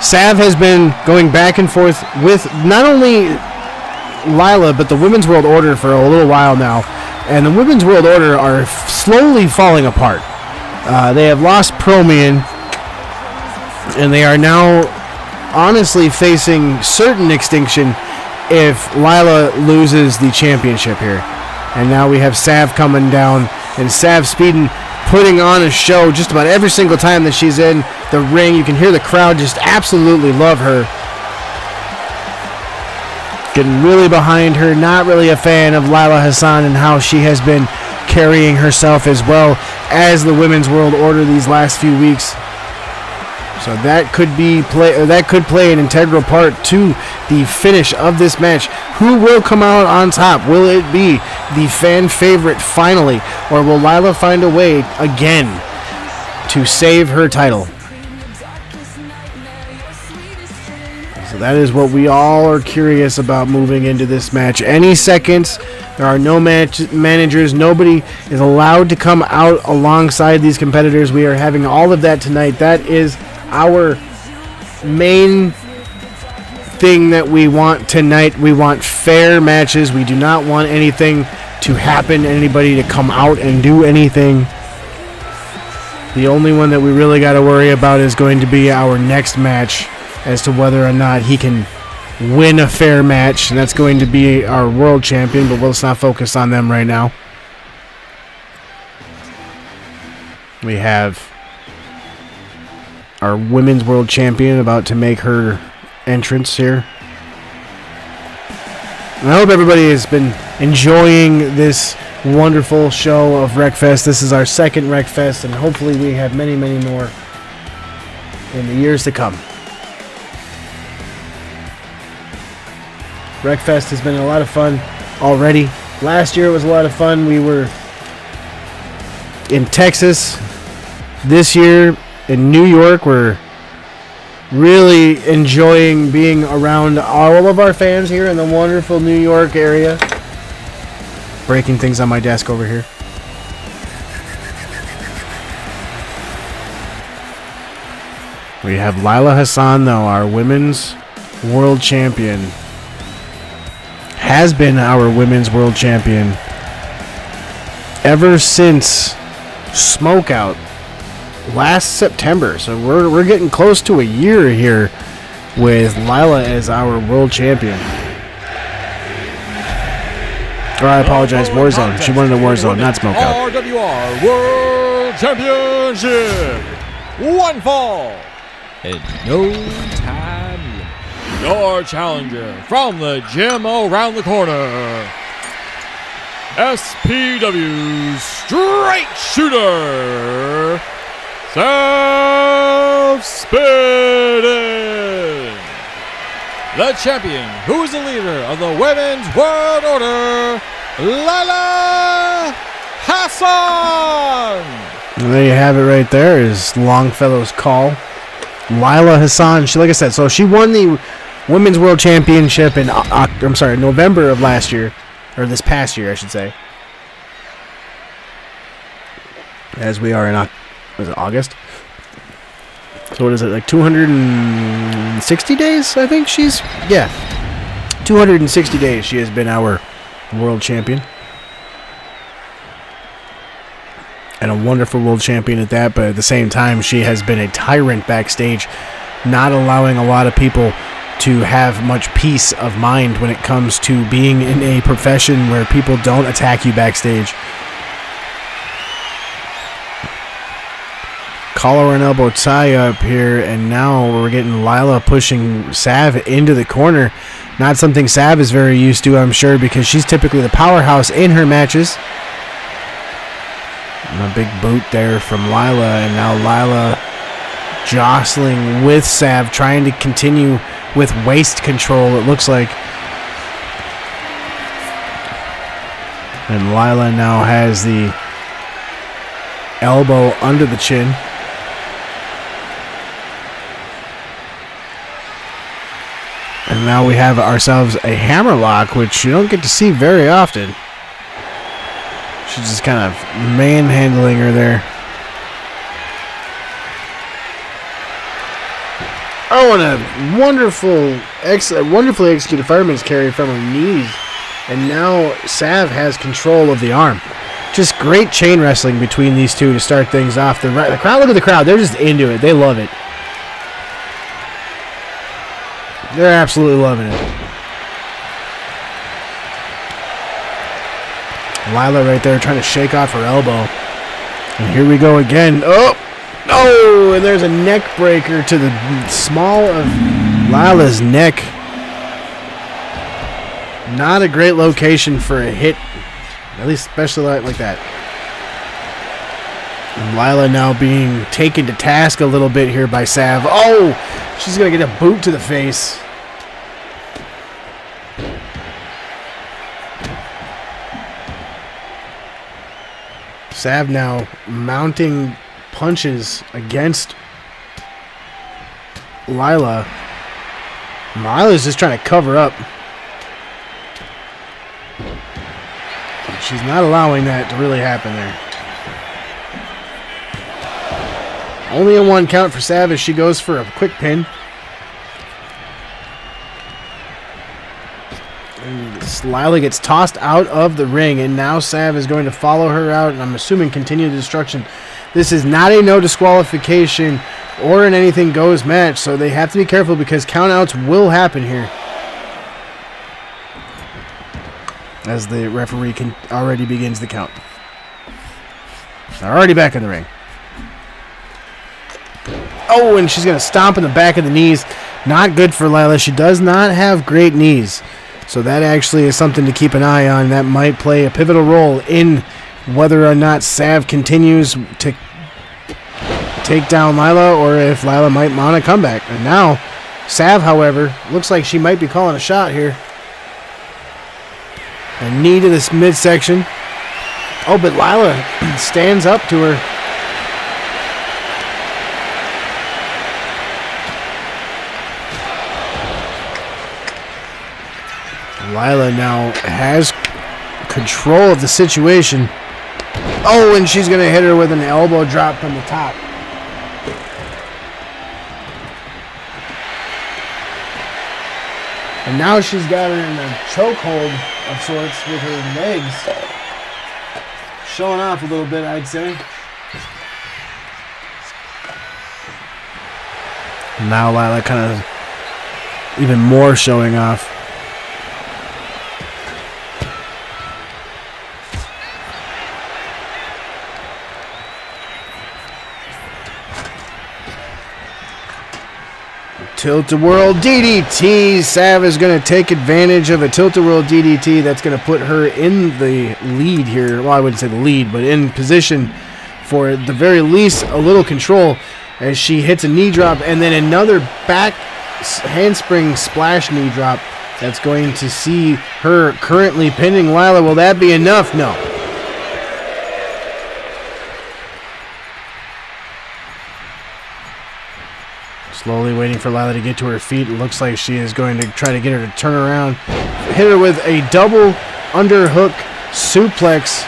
Sav has been going back and forth with not only Lila, but the Women's World Order for a little while now, and the Women's World Order are slowly falling apart. They have lost Promian, and they are now honestly facing certain extinction if Lila loses the championship here. And now we have Sav coming down, and Sav Speeden putting on a show just about every single time that she's in the ring. You can hear the crowd just absolutely love her. Getting really behind her, not really a fan of Lila Hassan and how she has been carrying herself as well as the Women's World Order these last few weeks. So that could play an integral part to the finish of this match. Who will come out on top? Will it be the fan favorite finally, or will Lila find a way again to save her title? So that is what we all are curious about moving into this match. Any seconds, there are no managers. Nobody is allowed to come out alongside these competitors. We are having all of that tonight. That is our main thing that we want tonight. We want fair matches. We do not want anything to happen, anybody to come out and do anything. The only one that we really got to worry about is going to be our next match, as to whether or not he can win a fair match, and that's going to be our world champion, but let's not focus on them right now. We have our women's world champion about to make her entrance here. And I hope everybody has been enjoying this wonderful show of WREKFEST. This is our second WREKFEST, and hopefully we have many, many more in the years to come. WREKFEST has been a lot of fun already. Last year it was a lot of fun. We were in Texas. This year in New York, we're really enjoying being around all of our fans here in the wonderful New York area. Breaking things on my desk over here. We have Lila Hassan, though, our women's world champion. Has been our women's world champion ever since Smokeout last September. So we're getting close to a year here with Lila as our world champion. Or I apologize, Warzone. She wanted a Warzone, not Smokeout. RWR World Championship. One fall. And no time. Your challenger from the gym around the corner. SPW Straight Shooter. Self-spitting. The champion, who is the leader of the Women's World Order, Lila Hassan. And there you have it right there, is Longfellow's call. Lila Hassan, like I said, so she won the Women's World Championship in November of last year, or this past year, I should say. As we are in August. So what is it, like 260 days? I think 260 days she has been our world champion. And a wonderful world champion at that, but at the same time, she has been a tyrant backstage, not allowing a lot of people to have much peace of mind when it comes to being in a profession where people don't attack you backstage. Collar and elbow tie up here, and now we're getting Lila pushing Sav into the corner. Not something Sav is very used to, I'm sure, because she's typically the powerhouse in her matches. And a big boot there from Lila, and now Lila jostling with Sav, trying to continue with waist control, it looks like. And Lila now has the elbow under the chin. And now we have ourselves a hammerlock, which you don't get to see very often. She's just kind of manhandling her there. Oh, and a wonderfully executed fireman's carry from her knees. And now Sav has control of the arm. Just great chain wrestling between these two to start things off. The crowd, look at the crowd. They're just into it. They love it. They're absolutely loving it. Lila right there trying to shake off her elbow. And here we go again. Oh! Oh! And there's a neck breaker to the small of Lila's neck. Not a great location for a hit. At least especially like that. And Lila now being taken to task a little bit here by Sav. Oh, she's going to get a boot to the face. Sav now mounting punches against Lila. Lila's just trying to cover up. She's not allowing that to really happen there. Only a 1 count for Sav as she goes for a quick pin. And Lila gets tossed out of the ring, and now Sav is going to follow her out, and I'm assuming continue the destruction. This is not a no disqualification or an anything goes match, so they have to be careful because countouts will happen here. As the referee already begins the count. They're already back in the ring. Oh, and she's going to stomp in the back of the knees. Not good for Lila. She does not have great knees. So that actually is something to keep an eye on. That might play a pivotal role in whether or not Sav continues to take down Lila or if Lila might mount a comeback. And now, Sav, however, looks like she might be calling a shot here. A knee to this midsection. Oh, but Lila stands up to her. Lila now has control of the situation. Oh, and she's going to hit her with an elbow drop from the top. And now she's got her in a chokehold of sorts with her legs. Showing off a little bit, I'd say. Now Lila kind of even more showing off. Tilt-a-whirl DDT. Sav is going to take advantage of a tilt-a-whirl DDT. That's going to put her in the lead here. Well, I wouldn't say the lead, but in position for, at the very least, a little control as she hits a knee drop and then another back handspring splash knee drop. That's going to see her currently pinning Lila. Will that be enough? No. Slowly waiting for Lila to get to her feet. It looks like she is going to try to get her to turn around. Hit her with a double underhook suplex.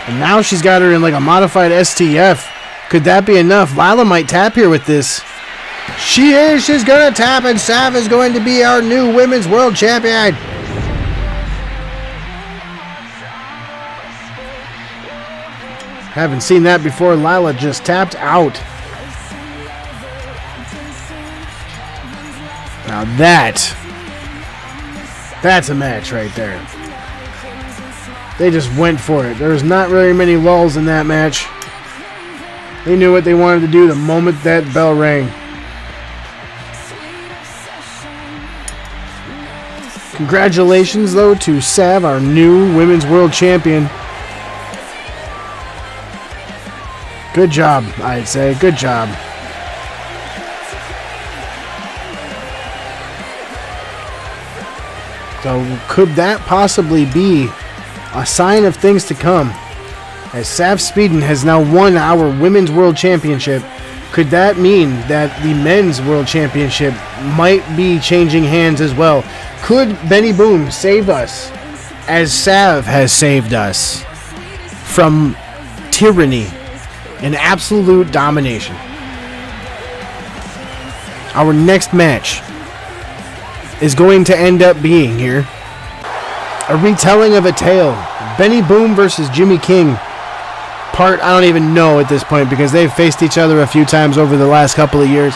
And now she's got her in like a modified STF. Could that be enough? Lila might tap here with this. She is. She's going to tap, and Sav is going to be our new Women's World Champion. Haven't seen that before. Lila just tapped out. Now that's a match right there. They just went for it. There's not really many lulls in that match. They knew what they wanted to do the moment that bell rang. Congratulations, though, to Sav, our new Women's World Champion. Good job, I'd say. Good job. So could that possibly be a sign of things to come? As Sav Speeden has now won our Women's World Championship, could that mean that the Men's World Championship might be changing hands as well? Could Benny Boom save us as Sav has saved us from tyranny and absolute domination? Our next match is going to end up being here a retelling of a tale. Benny Boom versus Jimmy King. Part I don't even know at this point because they've faced each other a few times over the last couple of years.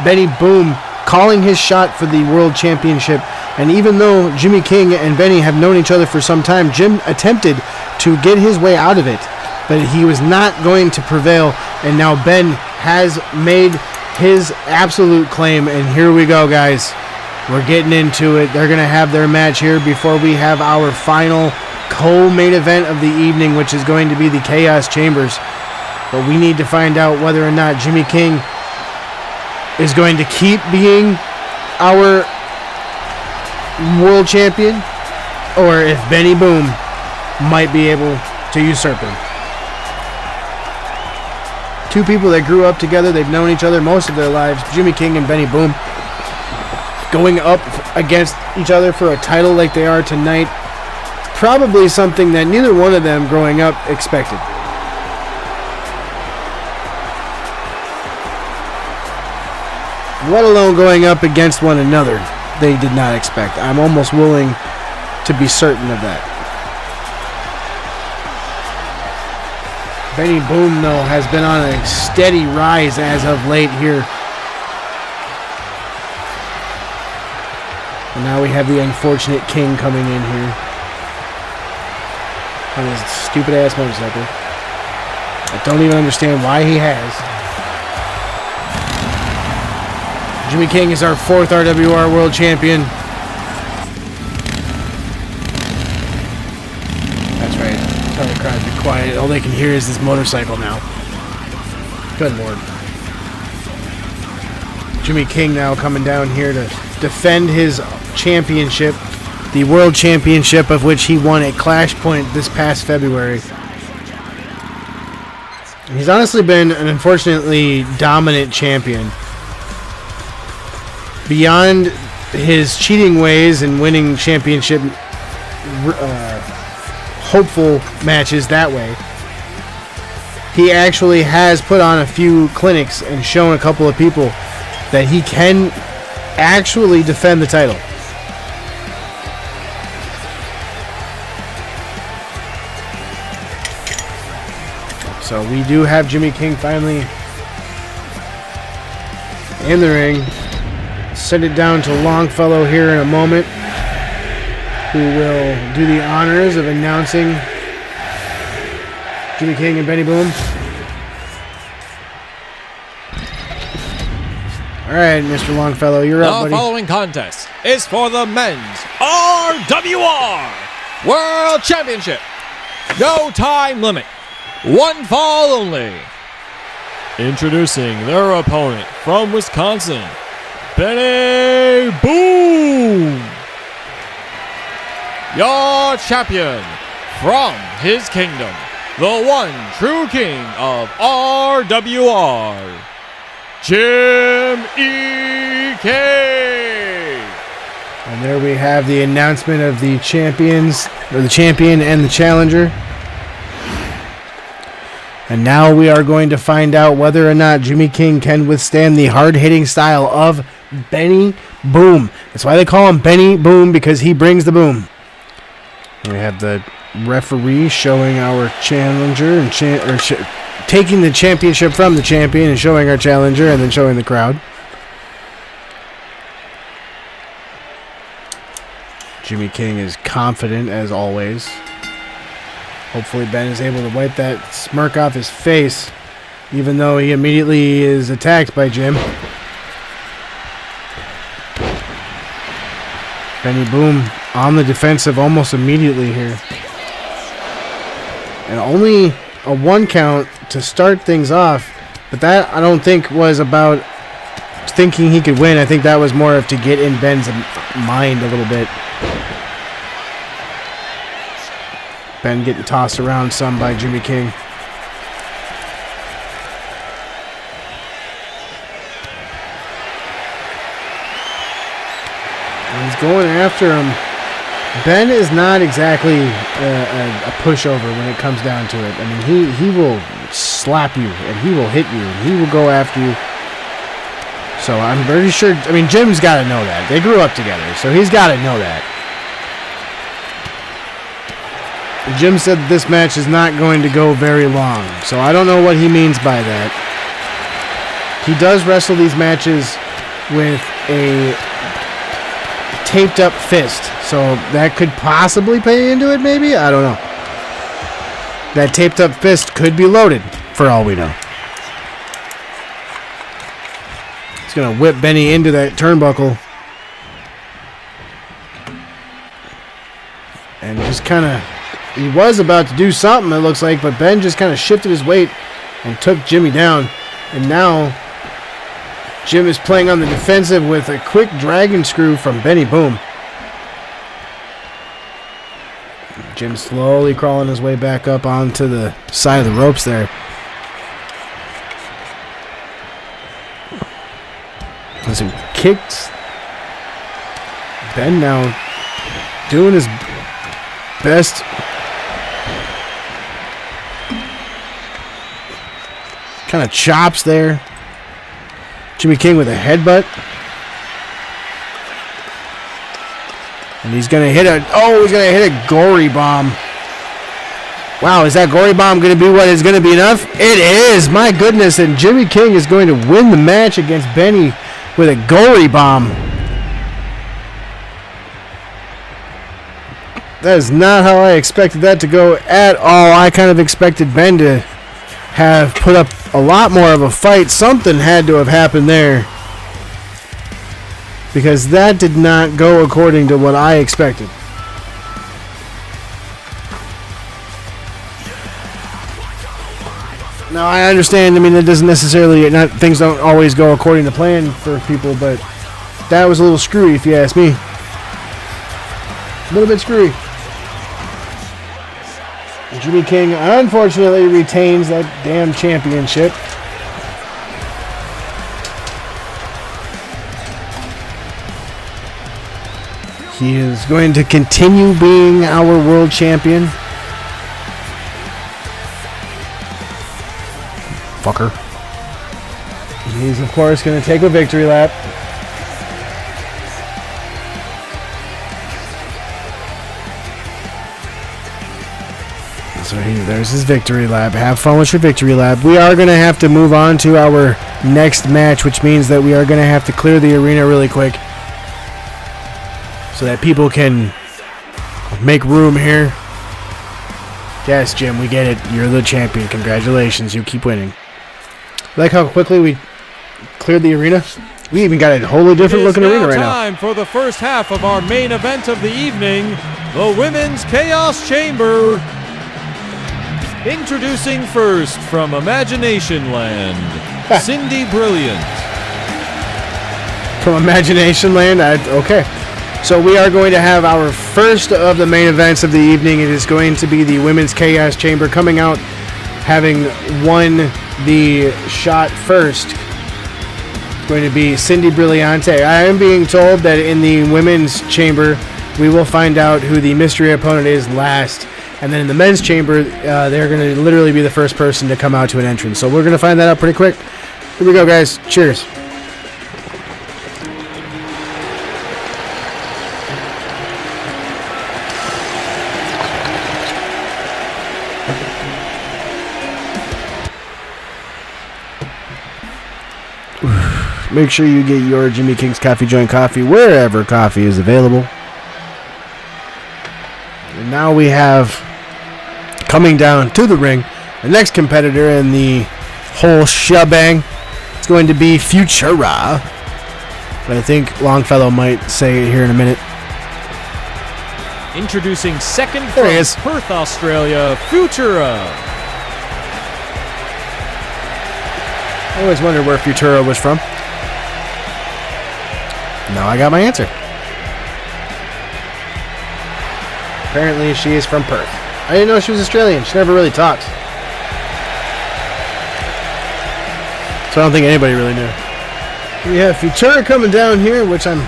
Benny Boom calling his shot for the World Championship. And even though Jimmy King and Benny have known each other for some time, Jim attempted to get his way out of it, but he was not going to prevail, and now Ben has made his absolute claim, and here we go, guys. We're getting into it. They're going to have their match here before we have our final co-main event of the evening, which is going to be the Chaos Chambers. But we need to find out whether or not Jimmy King is going to keep being our world champion, or if Benny Boom might be able to usurp him. Two people that grew up together, they've known each other most of their lives, Jimmy King and Benny Boom, going up against each other for a title like they are tonight, probably something that neither one of them growing up expected. Let alone going up against one another, they did not expect. I'm almost willing to be certain of that. Benny Boom, though, has been on a steady rise as of late here. And now we have the unfortunate King coming in here on his stupid-ass motorcycle. I don't even understand why he has. Jimmy King is our 4th RWR World Champion. That's right. Tell the crowd to be quiet. All they can hear is this motorcycle now. Good Lord. Jimmy King now coming down here to defend his championship, the World Championship of which he won at Clash Point this past February. He's honestly been an unfortunately dominant champion. Beyond his cheating ways and winning championship hopeful matches that way, he actually has put on a few clinics and shown a couple of people that he can actually defend the title. So we do have Jimmy King finally in the ring. Send it down to Longfellow here in a moment, who will do the honors of announcing Jimmy King and Benny Boom. All right, Mr. Longfellow, you're up, buddy. The following contest is for the men's RWR World Championship. No time limit. One fall only. Introducing their opponent from Wisconsin, Benny Boom. Your champion from his kingdom, the one true king of RWR, Jim E.K. And there we have the announcement of the champions, or the champion and the challenger. And now we are going to find out whether or not Jimmy King can withstand the hard-hitting style of Benny Boom. That's why they call him Benny Boom, because he brings the boom. And we have the referee showing our challenger and taking the championship from the champion and showing our challenger and then showing the crowd. Jimmy King is confident as always. Hopefully Ben is able to wipe that smirk off his face, even though he immediately is attacked by Jim. Benny Boom on the defensive almost immediately here. And only a 1 count to start things off, but that I don't think was about thinking he could win. I think that was more of to get in Ben's mind a little bit. Ben getting tossed around some by Jimmy King. And he's going after him. Ben is not exactly a pushover when it comes down to it. I mean, he will slap you, and he will hit you, and he will go after you. So I'm pretty sure, I mean, Jim's got to know that. They grew up together, so he's got to know that. Jim said this match is not going to go very long, so I don't know what he means by that. He does wrestle these matches with a taped up fist, so that could possibly play into it, maybe? I don't know. That taped up fist could be loaded, for all we know. He's going to whip Benny into that turnbuckle. And just kind of He was about to do something, it looks like, but Ben just kind of shifted his weight and took Jimmy down. And now Jim is playing on the defensive with a quick dragon screw from Benny Boom. Jim slowly crawling his way back up onto the side of the ropes there. As he kicks. Ben now doing his best. Kind of chops there. Jimmy King with a headbutt. And he's going to hit a gory bomb. Wow, is that gory bomb going to be what is going to be enough? It is, my goodness. And Jimmy King is going to win the match against Benny with a gory bomb. That is not how I expected that to go at all. I kind of expected Ben to have put up a lot more of a fight. Something had to have happened there, because that did not go according to what I expected. Now, I understand, I mean, it doesn't necessarily, things don't always go according to plan for people, but that was a little screwy if you ask me. A little bit screwy. Jimmy King unfortunately retains that damn championship. He is going to continue being our world champion. Fucker. He's, of course, going to take a victory lap. So there's his victory lap. Have fun with your victory lap. We are going to have to move on to our next match, which means that we are going to have to clear the arena really quick so that people can make room here. Yes, Jim, we get it. You're the champion. Congratulations. You keep winning. Like how quickly we cleared the arena? We even got a wholly different looking arena right now. Time for the first half of our main event of the evening, the Women's Chaos Chamber. Introducing first from Imagination Land, Cindy Brilliant. From Imagination Land? Okay. So we are going to have our first of the main events of the evening. It is going to be the Women's Chaos Chamber coming out, having won the shot first. It's going to be Cindy Brilliante. I am being told that in the Women's Chamber, we will find out who the mystery opponent is last. And then in the men's chamber, they're going to literally be the first person to come out to an entrance. So we're going to find that out pretty quick. Here we go, guys. Cheers. Make sure you get your Jimmy King's Coffee Joint coffee wherever coffee is available. And now we have, coming down to the ring, the next competitor in the whole shebang. It's going to be Futura. But I think Longfellow might say it here in a minute. Introducing second There from he is. Perth, Australia, Futura. I always wondered where Futura was from. Now I got my answer. Apparently she is from Perth. I didn't know she was Australian. She never really talked. So I don't think anybody really knew. We have Futura coming down here, which I'm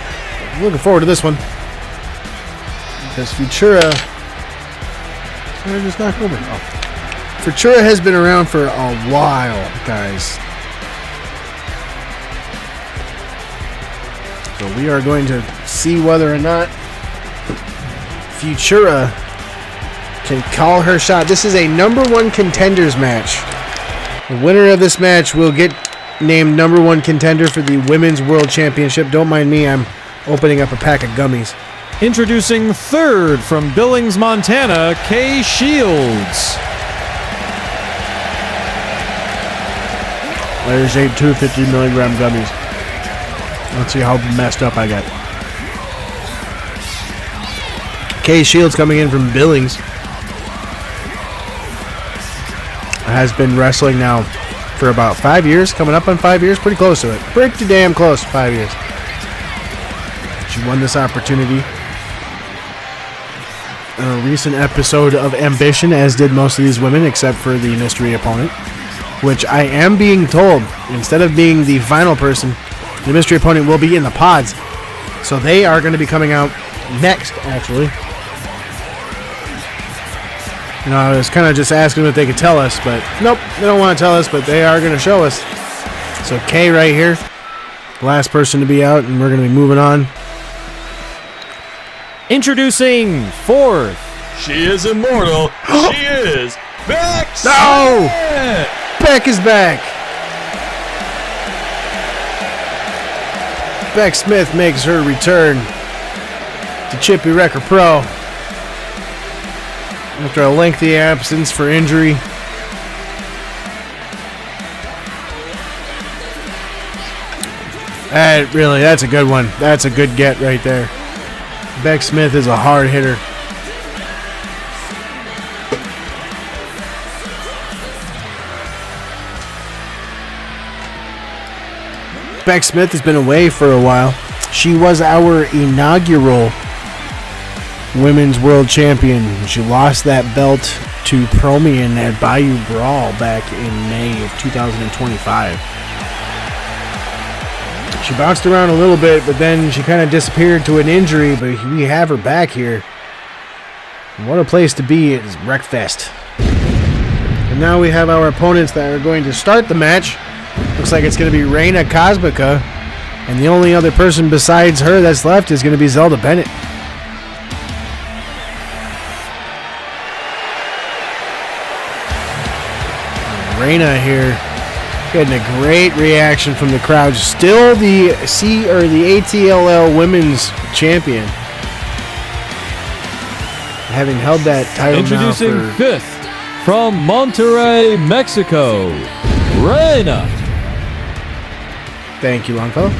looking forward to this one. Because Futura... Did I just knock over? Oh. Futura has been around for a while, guys. So we are going to see whether or not Futura can call her shot. This is a number one contenders match. The winner of this match will get named number one contender for the Women's World Championship. Don't mind me, I'm opening up a pack of gummies. Introducing third from Billings, Montana, Kay Shields. There's a 250 milligram gummies. Let's see how messed up I got. Kay Shields coming in from Billings. has been wrestling now for about 5 years, coming up on 5 years, pretty close to it. Pretty damn close, 5 years. She won this opportunity in a recent episode of Ambition, as did most of these women, except for the mystery opponent, which I am being told, instead of being the final person, the mystery opponent will be in the pods. So they are going to be coming out next, actually. You know, I was kind of just asking them if they could tell us, but nope, they don't want to tell us, but they are going to show us. So Kay right here, last person to be out, and we're going to be moving on. Introducing fourth. She is immortal. She is Beck. No! Beck is back. Beck Smith makes her return to Chippy Wrecker Pro after a lengthy absence for injury. That's a good one. That's a good get right there. Beck Smith is a hard hitter. Beck Smith has been away for a while. She was our inaugural Women's World Champion. She lost that belt to Promian at Bayou Brawl back in May of 2025. She bounced around a little bit, but then she kind of disappeared to an injury, but we have her back here. And what a place to be. It is WREKFEST. And now we have our opponents that are going to start the match. Looks like it's going to be Reina Cosmica, and the only other person besides her that's left is going to be Zelda Bennett. Reina here getting a great reaction from the crowd. Still the ATLL Women's Champion, having held that title Introducing now for fifth from Monterrey, Mexico, Reina. Thank you, Longfellow.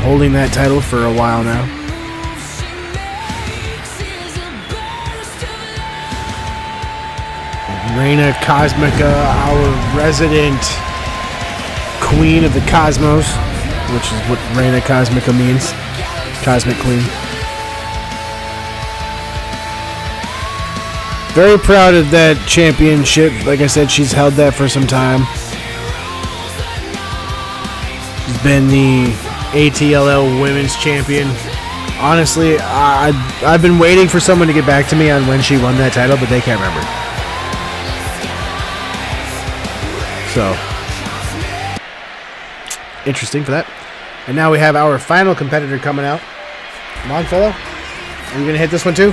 Holding that title for a while now. Reina Cosmica, our resident queen of the cosmos, which is what Reina Cosmica means. Cosmic Queen. Very proud of that championship. Like I said, she's held that for some time. She's been the ATLL Women's Champion. Honestly, I've been waiting for someone to get back to me on when she won that title, but they can't remember. So, interesting for that. And now we have our final competitor coming out. Longfellow, are you going to hit this one too?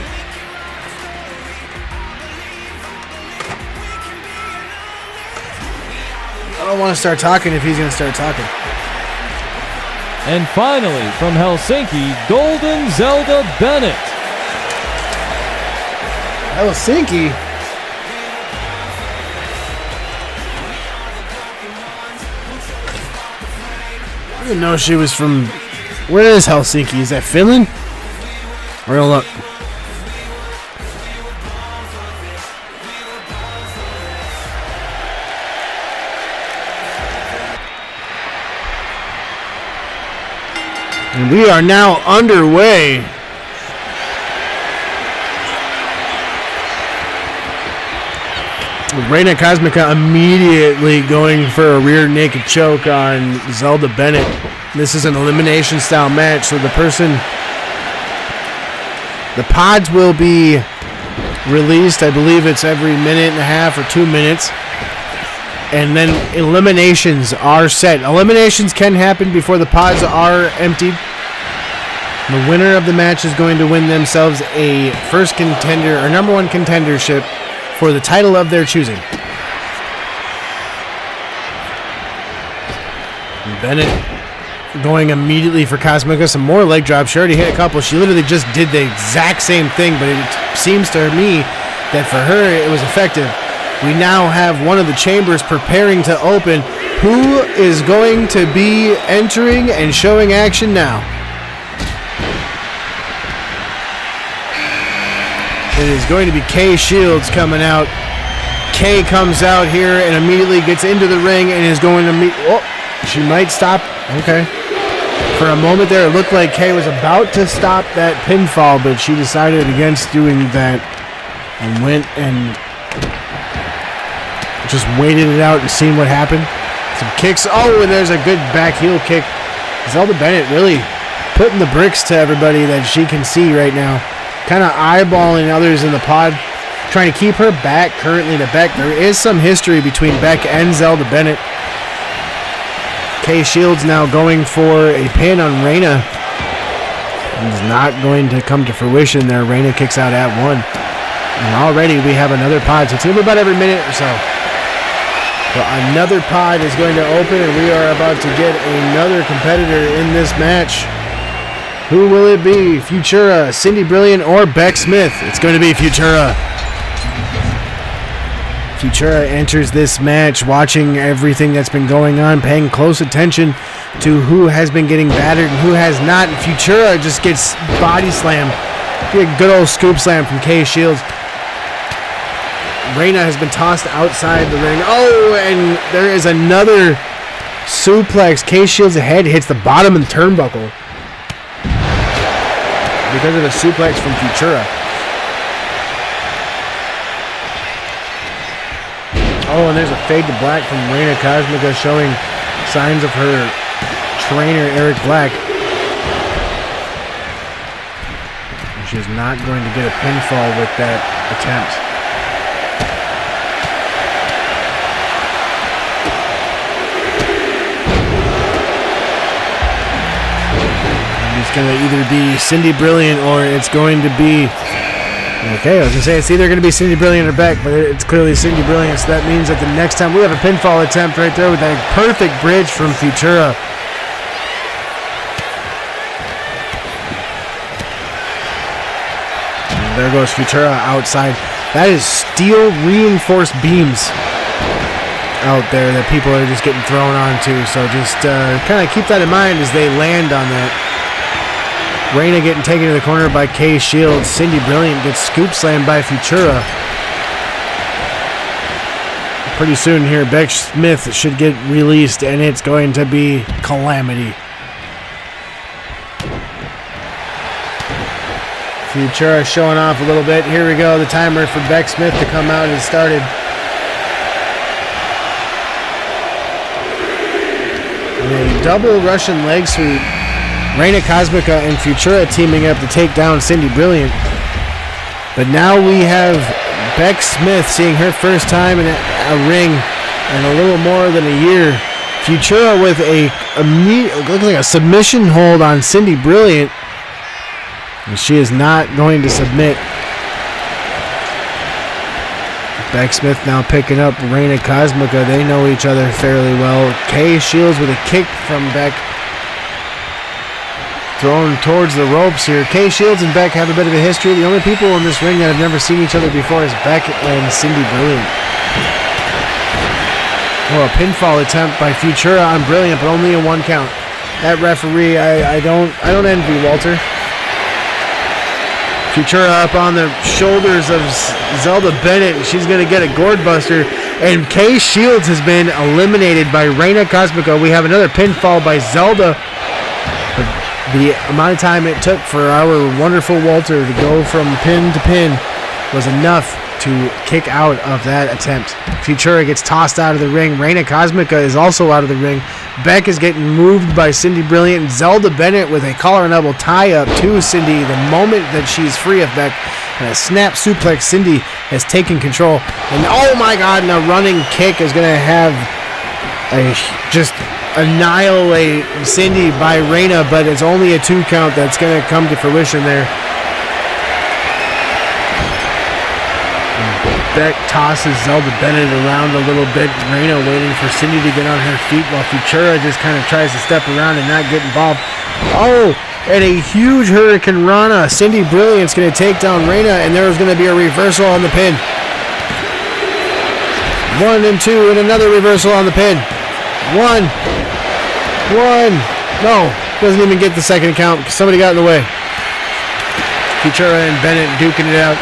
I don't want to start talking if he's going to start talking. And finally, from Helsinki, Golden Zelda Bennett. Helsinki? I didn't know she was from... Where is Helsinki? Is that Finland? We're gonna look. And we are now underway. Reina Cosmica immediately going for a rear naked choke on Zelda Bennett. This is an elimination style match, so the pods will be released. I believe it's every minute and a half or 2 minutes. And then eliminations are set. Eliminations can happen before the pods are emptied. The winner of the match is going to win themselves a first contender or number one contendership for the title of their choosing. And Bennett going immediately for Cosmica. Some more leg drops. She already hit a couple. She literally just did the exact same thing, but it seems to me that for her it was effective. We now have one of the chambers preparing to open. Who is going to be entering and showing action now? It is going to be Kay Shields coming out. Kay comes out here and immediately gets into the ring and is going to meet. Oh, she might stop. Okay. For a moment there, it looked like Kay was about to stop that pinfall, but she decided against doing that and went and just waited it out and seen what happened. Some kicks. Oh, and there's a good back heel kick. Zelda Bennett really putting the bricks to everybody that she can see right now. Kind of eyeballing others in the pod. Trying to keep her back currently to Beck. There is some history between Beck and Zelda Bennett. Kay Shields now going for a pin on Reyna. It's not going to come to fruition there. Reyna kicks out at 1. And already we have another pod. So it's going to be about every minute or so. So another pod is going to open and we are about to get another competitor in this match. Who will it be? Futura, Cindy Brilliant, or Beck Smith? It's going to be Futura. Futura enters this match watching everything that's been going on, paying close attention to who has been getting battered and who has not. And Futura just gets body slammed. A good old scoop slam from Kay Shields. Reyna has been tossed outside the ring. Oh, and there is another suplex. Kay Shields' head hits the bottom of the turnbuckle because of a suplex from Futura. Oh, and there's a fade to black from Reyna Cosmica showing signs of her trainer, Eric Black. And she's not going to get a pinfall with that attempt. And it's going to either be Cindy Brilliant or it's going to be... Okay, I was going to say it's either going to be Cindy Brilliant or Beck, but it's clearly Cindy Brilliant, so that means that the next time we have a pinfall attempt right there with that perfect bridge from Futura. And there goes Futura outside. That is steel reinforced beams out there that people are just getting thrown onto, so just kind of keep that in mind as they land on that. Reyna getting taken to the corner by Kay Shields. Cindy Brilliant gets scoop slammed by Futura. Pretty soon here, Beck Smith should get released, and it's going to be calamity. Futura showing off a little bit. Here we go. The timer for Beck Smith to come out has started. A double Russian leg sweep. Reyna Cosmica and Futura teaming up to take down Cindy Brilliant. But now we have Beck Smith seeing her first time in a ring in a little more than a year. Futura with looks like a submission hold on Cindy Brilliant. And she is not going to submit. Beck Smith now picking up Reyna Cosmica. They know each other fairly well. Kay Shields with a kick from Beck. Thrown towards the ropes here. Kay Shields and Beck have a bit of a history. The only people in this ring that have never seen each other before is Beck and Cindy Brilliant. Well, a pinfall attempt by Futura on Brilliant, but only a 1 count. That referee, I don't envy Walter. Futura up on the shoulders of Zelda Bennett. She's going to get a gourd buster. And Kay Shields has been eliminated by Reyna Cosmica. We have another pinfall by Zelda. The amount of time it took for our wonderful Walter to go from pin to pin was enough to kick out of that attempt. Futura gets tossed out of the ring. Reyna Cosmica is also out of the ring. Beck is getting moved by Cindy Brilliant. Zelda Bennett with a collar and elbow tie-up to Cindy the moment that she's free of Beck. And a snap suplex. Cindy has taken control. And oh my God, and a running kick is going to have just annihilate Cindy by Reyna, but it's only a 2 count that's going to come to fruition there. Beck tosses Zelda Bennett around a little bit. Reyna waiting for Cindy to get on her feet while Futura just kind of tries to step around and not get involved. Oh, and a huge Hurricane Rana. Cindy Brilliant's going to take down Reyna, and there's going to be a reversal on the pin. 1 and 2, and another reversal on the pin. 1. No, doesn't even get the second count because somebody got in the way. Futura and Bennett duking it out.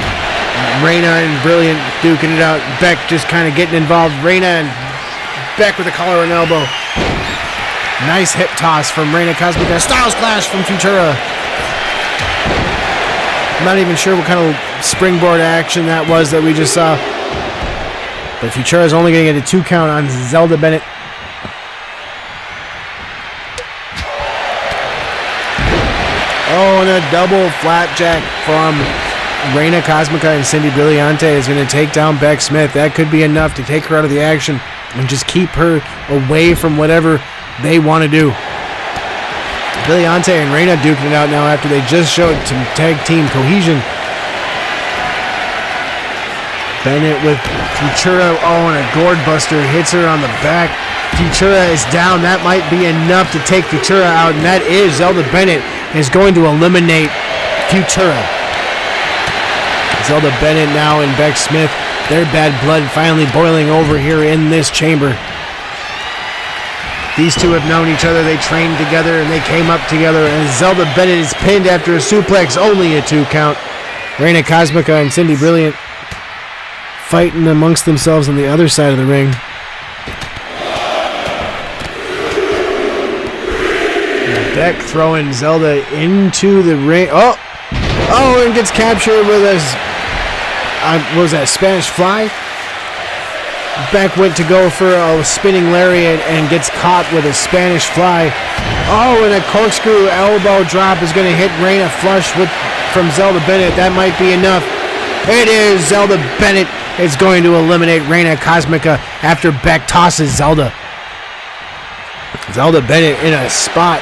Reyna and Brilliant duking it out. Beck just kind of getting involved. Reyna and Beck with a collar and elbow. Nice hip toss from Reyna Cosmica. Styles Clash from Futura. I'm not even sure what kind of springboard action that was that we just saw. But Futura is only going to get a 2 count on Zelda Bennett. Oh, and a double flapjack from Reyna Cosmica, and Cindy Brilliante is going to take down Beck Smith. That could be enough to take her out of the action and just keep her away from whatever they want to do. Brilliante and Reyna duking it out now after they just showed some tag team cohesion. Bennett with Futura. Oh, and a gourd buster hits her on the back. Futura is down. That might be enough to take Futura out, and that is Zelda Bennett is going to eliminate Futura. Zelda Bennett now and Beck Smith, their bad blood finally boiling over here in this chamber. These two have known each other. They trained together and they came up together, and Zelda Bennett is pinned after a suplex, only a 2 count. Reyna Cosmica and Cindy Brilliant fighting amongst themselves on the other side of the ring. Beck throwing Zelda into the ring. Oh, and gets captured with a, what was that, Spanish Fly? Beck went to go for a spinning lariat and gets caught with a Spanish Fly. Oh, and a corkscrew elbow drop is going to hit Reyna flush from Zelda Bennett. That might be enough. It is. Zelda Bennett is going to eliminate Reyna Cosmica after Beck tosses Zelda. Zelda Bennett in a spot.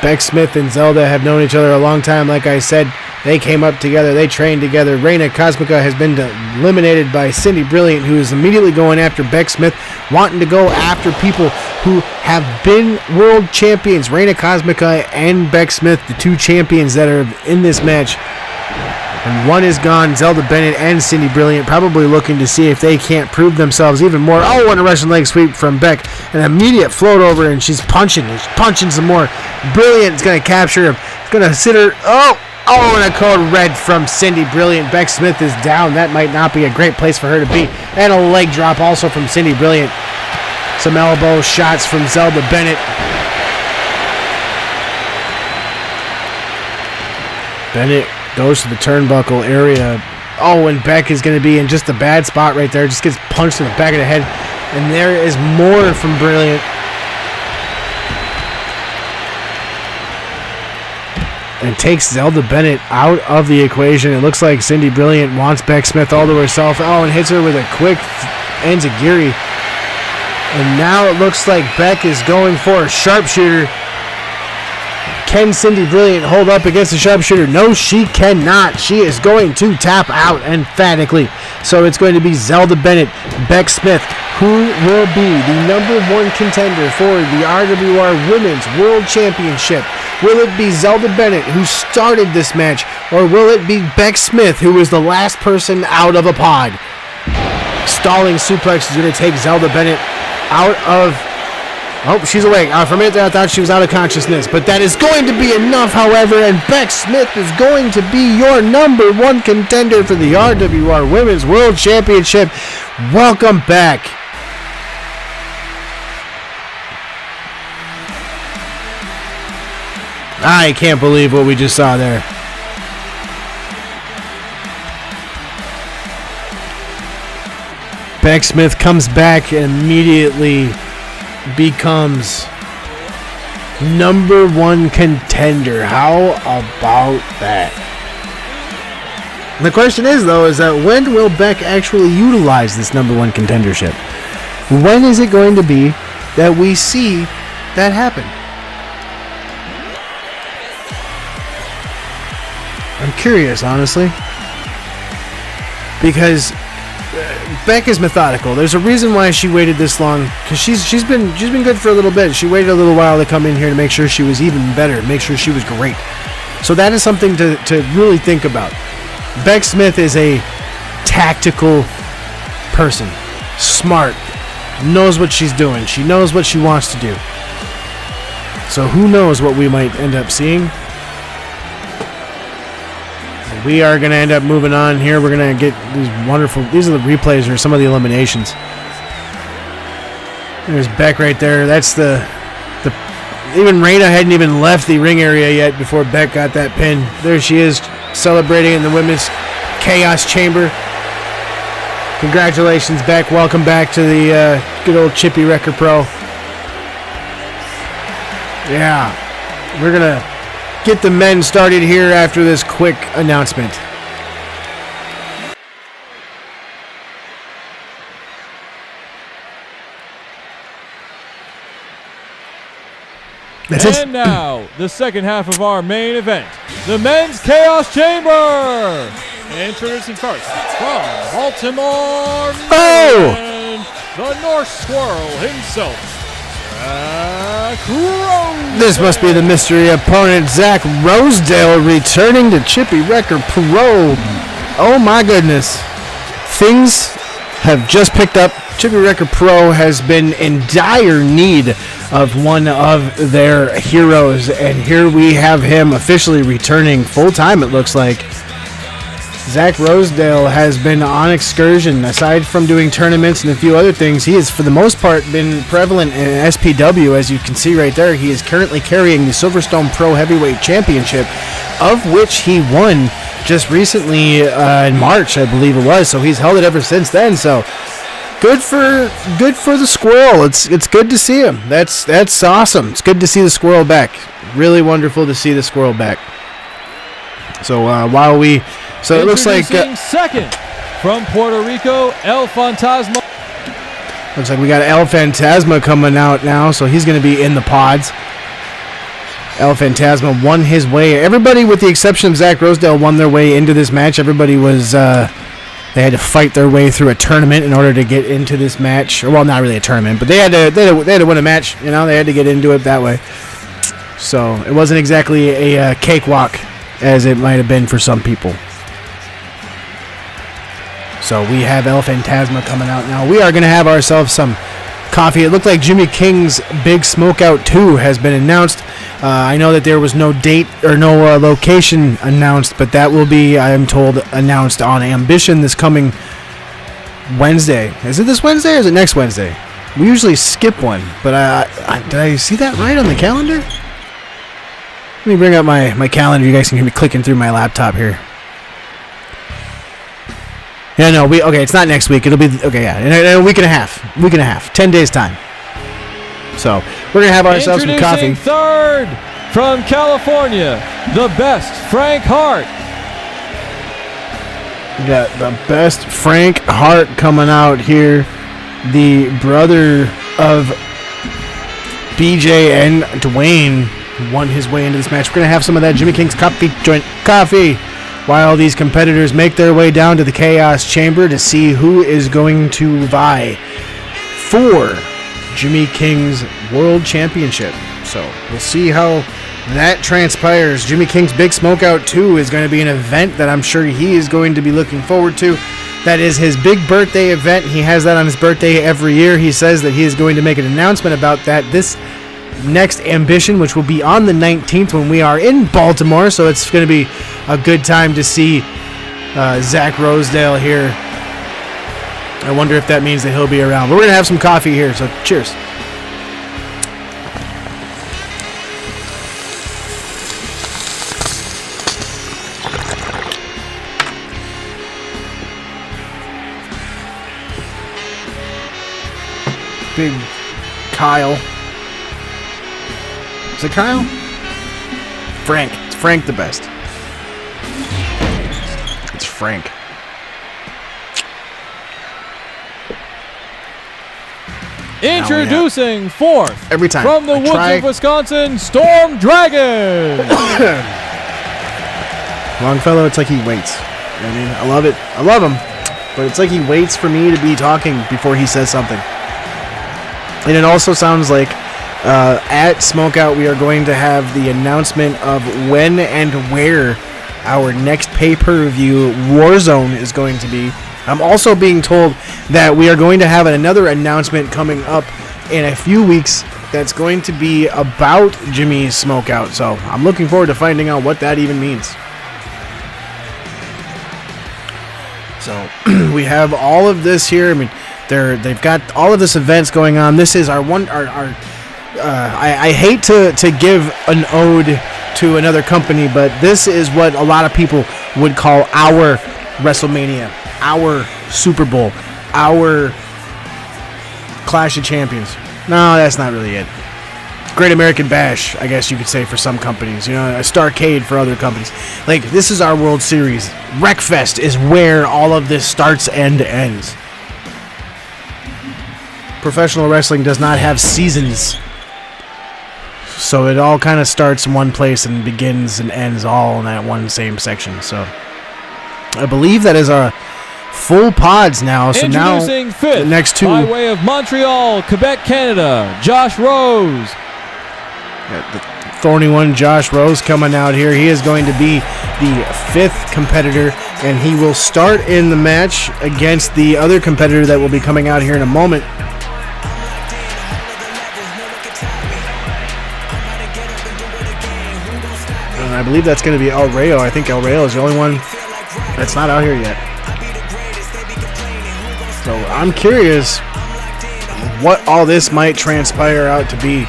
Beck Smith and Zelda have known each other a long time. Like I said, they came up together. They trained together. Reyna Cosmica has been eliminated by Cindy Brilliant, who is immediately going after Beck Smith, wanting to go after people who have been world champions. Reyna Cosmica and Beck Smith, the 2 champions that are in this match. And one is gone. Zelda Bennett and Cindy Brilliant probably looking to see if they can't prove themselves even more. Oh, and a Russian leg sweep from Beck. An immediate float over, and she's punching. She's punching some more. Brilliant's going to capture him. It's going to sit her. Oh, and a code red from Cindy Brilliant. Beck Smith is down. That might not be a great place for her to be. And a leg drop also from Cindy Brilliant. Some elbow shots from Zelda Bennett. Bennett goes to the turnbuckle area. Oh, and Beck is going to be in just a bad spot right there. Just gets punched in the back of the head. And there is more from Brilliant. And takes Zelda Bennett out of the equation. It looks like Cindy Brilliant wants Beck Smith all to herself. Oh, and hits her with a quick enziguri. And now it looks like Beck is going for a sharpshooter. Can Cindy Brilliant hold up against the sharpshooter? No, she cannot. She is going to tap out emphatically. So it's going to be Zelda Bennett, Beck Smith, who will be the #1 contender for the RWR Women's World Championship. Will it be Zelda Bennett who started this match, or will it be Beck Smith who was the last person out of a pod? Stalling suplex is going to take Zelda Bennett out of... Oh, she's awake. For a minute there, I thought she was out of consciousness. But that is going to be enough, however, and Beck Smith is going to be your #1 contender for the RWR Women's World Championship. Welcome back. I can't believe what we just saw there. Beck Smith comes back and immediately becomes #1 contender. How about that? The question is, though, is that when will Beck actually utilize this #1 contendership? When is it going to be that we see that happen? I'm curious, honestly, because Beck is methodical. There's a reason why she waited this long, because she's been good for a little bit. She waited a little while to come in here to make sure she was even better, make sure she was great. So that is something to really think about. Beck Smith is a tactical person, smart, knows what she's doing. She knows what she wants to do. So who knows what we might end up seeing. we are going to end up moving on here. We're going to get these are the replays or some of the eliminations. There's Beck right there. That's even Reina hadn't even left the ring area yet before Beck got that pin. There she is, celebrating in the women's Chaos Chamber. Congratulations, Beck. Welcome back to the good old Chippy Wrecker Pro. Yeah, we're going to get the men started here after this quick announcement. That's and now, the second half of our main event, the Men's Chaos Chamber. Introducing first, from Baltimore, Maryland, the North Squirrel himself, Zach Rosedale. This must be the mystery opponent, Zach Rosedale, returning to Chippy Wrecker Pro. Oh my goodness. Things have just picked up. Chippy Wrecker Pro has been in dire need of one of their heroes, and here we have him officially returning full-time, it looks like. Zach Rosedale has been on excursion. Aside from doing tournaments and a few other things, he has, for the most part, been prevalent in SPW. As you can see right there, he is currently carrying the Silverstone Pro Heavyweight Championship, of which he won just recently in March, I believe it was. So he's held it ever since then. So good for the squirrel. It's good to see him. That's awesome. It's good to see the squirrel back. Really wonderful to see the squirrel back. So So it looks like second from Puerto Rico, El Fantasma. Looks like we got El Fantasma coming out now, so he's going to be in the pods. El Fantasma won his way. Everybody, with the exception of Zach Rosedale, won their way into this match. Everybody was they had to fight their way through a tournament in order to get into this match. Or, well, not really a tournament, but they had to win a match. You know, they had to get into it that way. So it wasn't exactly a cakewalk as it might have been for some people. So we have El Fantasma coming out now. We are going to have ourselves some coffee. It looked like Jimmy King's Big Smokeout 2 has been announced. I know that there was no date or no location announced, but that will be, I am told, announced on Ambition this coming Wednesday. Is it this Wednesday or is it next Wednesday? We usually skip one, but did I see that right on the calendar? Let me bring up my calendar. You guys can hear me clicking through my laptop here. Yeah, no, it's not next week. It'll be, in a week and a half. 10 days time. So, we're going to have ourselves some coffee. Third from California, the best Frank Hart. We got the best Frank Hart coming out here. The brother of BJ and Dwayne won his way into this match. We're going to have some of that Jimmy King's joint coffee while these competitors make their way down to the Chaos Chamber to see who is going to vie for Jimmy King's World Championship. So we'll see how that transpires. Jimmy King's Big Smokeout 2 is going to be an event that I'm sure he is going to be looking forward to. That is his big birthday event. He has that on his birthday every year. He says that he is going to make an announcement about that this next Ambition, which will be on the 19th when we are in Baltimore. So it's going to be a good time to see Zach Rosedale here. I wonder if that means that he'll be around. But we're going to have some coffee here, so cheers. Big Kyle. Is it Kyle? Frank. It's Frank the best. It's Frank. Introducing fourth every time from the woods of Wisconsin, Storm Dragon. Longfellow, it's like he waits. You know what I mean? I love it. I love him. But it's like he waits for me to be talking before he says something. And it also sounds like at Smokeout we are going to have the announcement of when and where our next pay-per-view Warzone is going to be. I'm also being told that we are going to have another announcement coming up in a few weeks that's going to be about Jimmy's Smokeout. So I'm looking forward to finding out what that even means. So we have all of this here. I mean, they've got all of this events going on. This is our one. I hate to give an ode to another company, but this is what a lot of people would call our WrestleMania, our Super Bowl, our Clash of Champions. No, that's not really it. Great American Bash, I guess you could say, for some companies. You know, a Starrcade for other companies. Like, this is our World Series. WREKFEST is where all of this starts and ends. Professional wrestling does not have seasons. So it all kind of starts in one place and begins and ends all in that one same section. So I believe that is our full pods now. So Introducing now fifth, the next two. by way of Montreal, Quebec, Canada, Josh Rose. The thorny one, Josh Rose, coming out here. He is going to be the fifth competitor, and he will start in the match against the other competitor that will be coming out here in a moment. And I believe that's going to be El Rayo. I think El Rayo is the only one that's not out here yet. So I'm curious what all this might transpire out to be.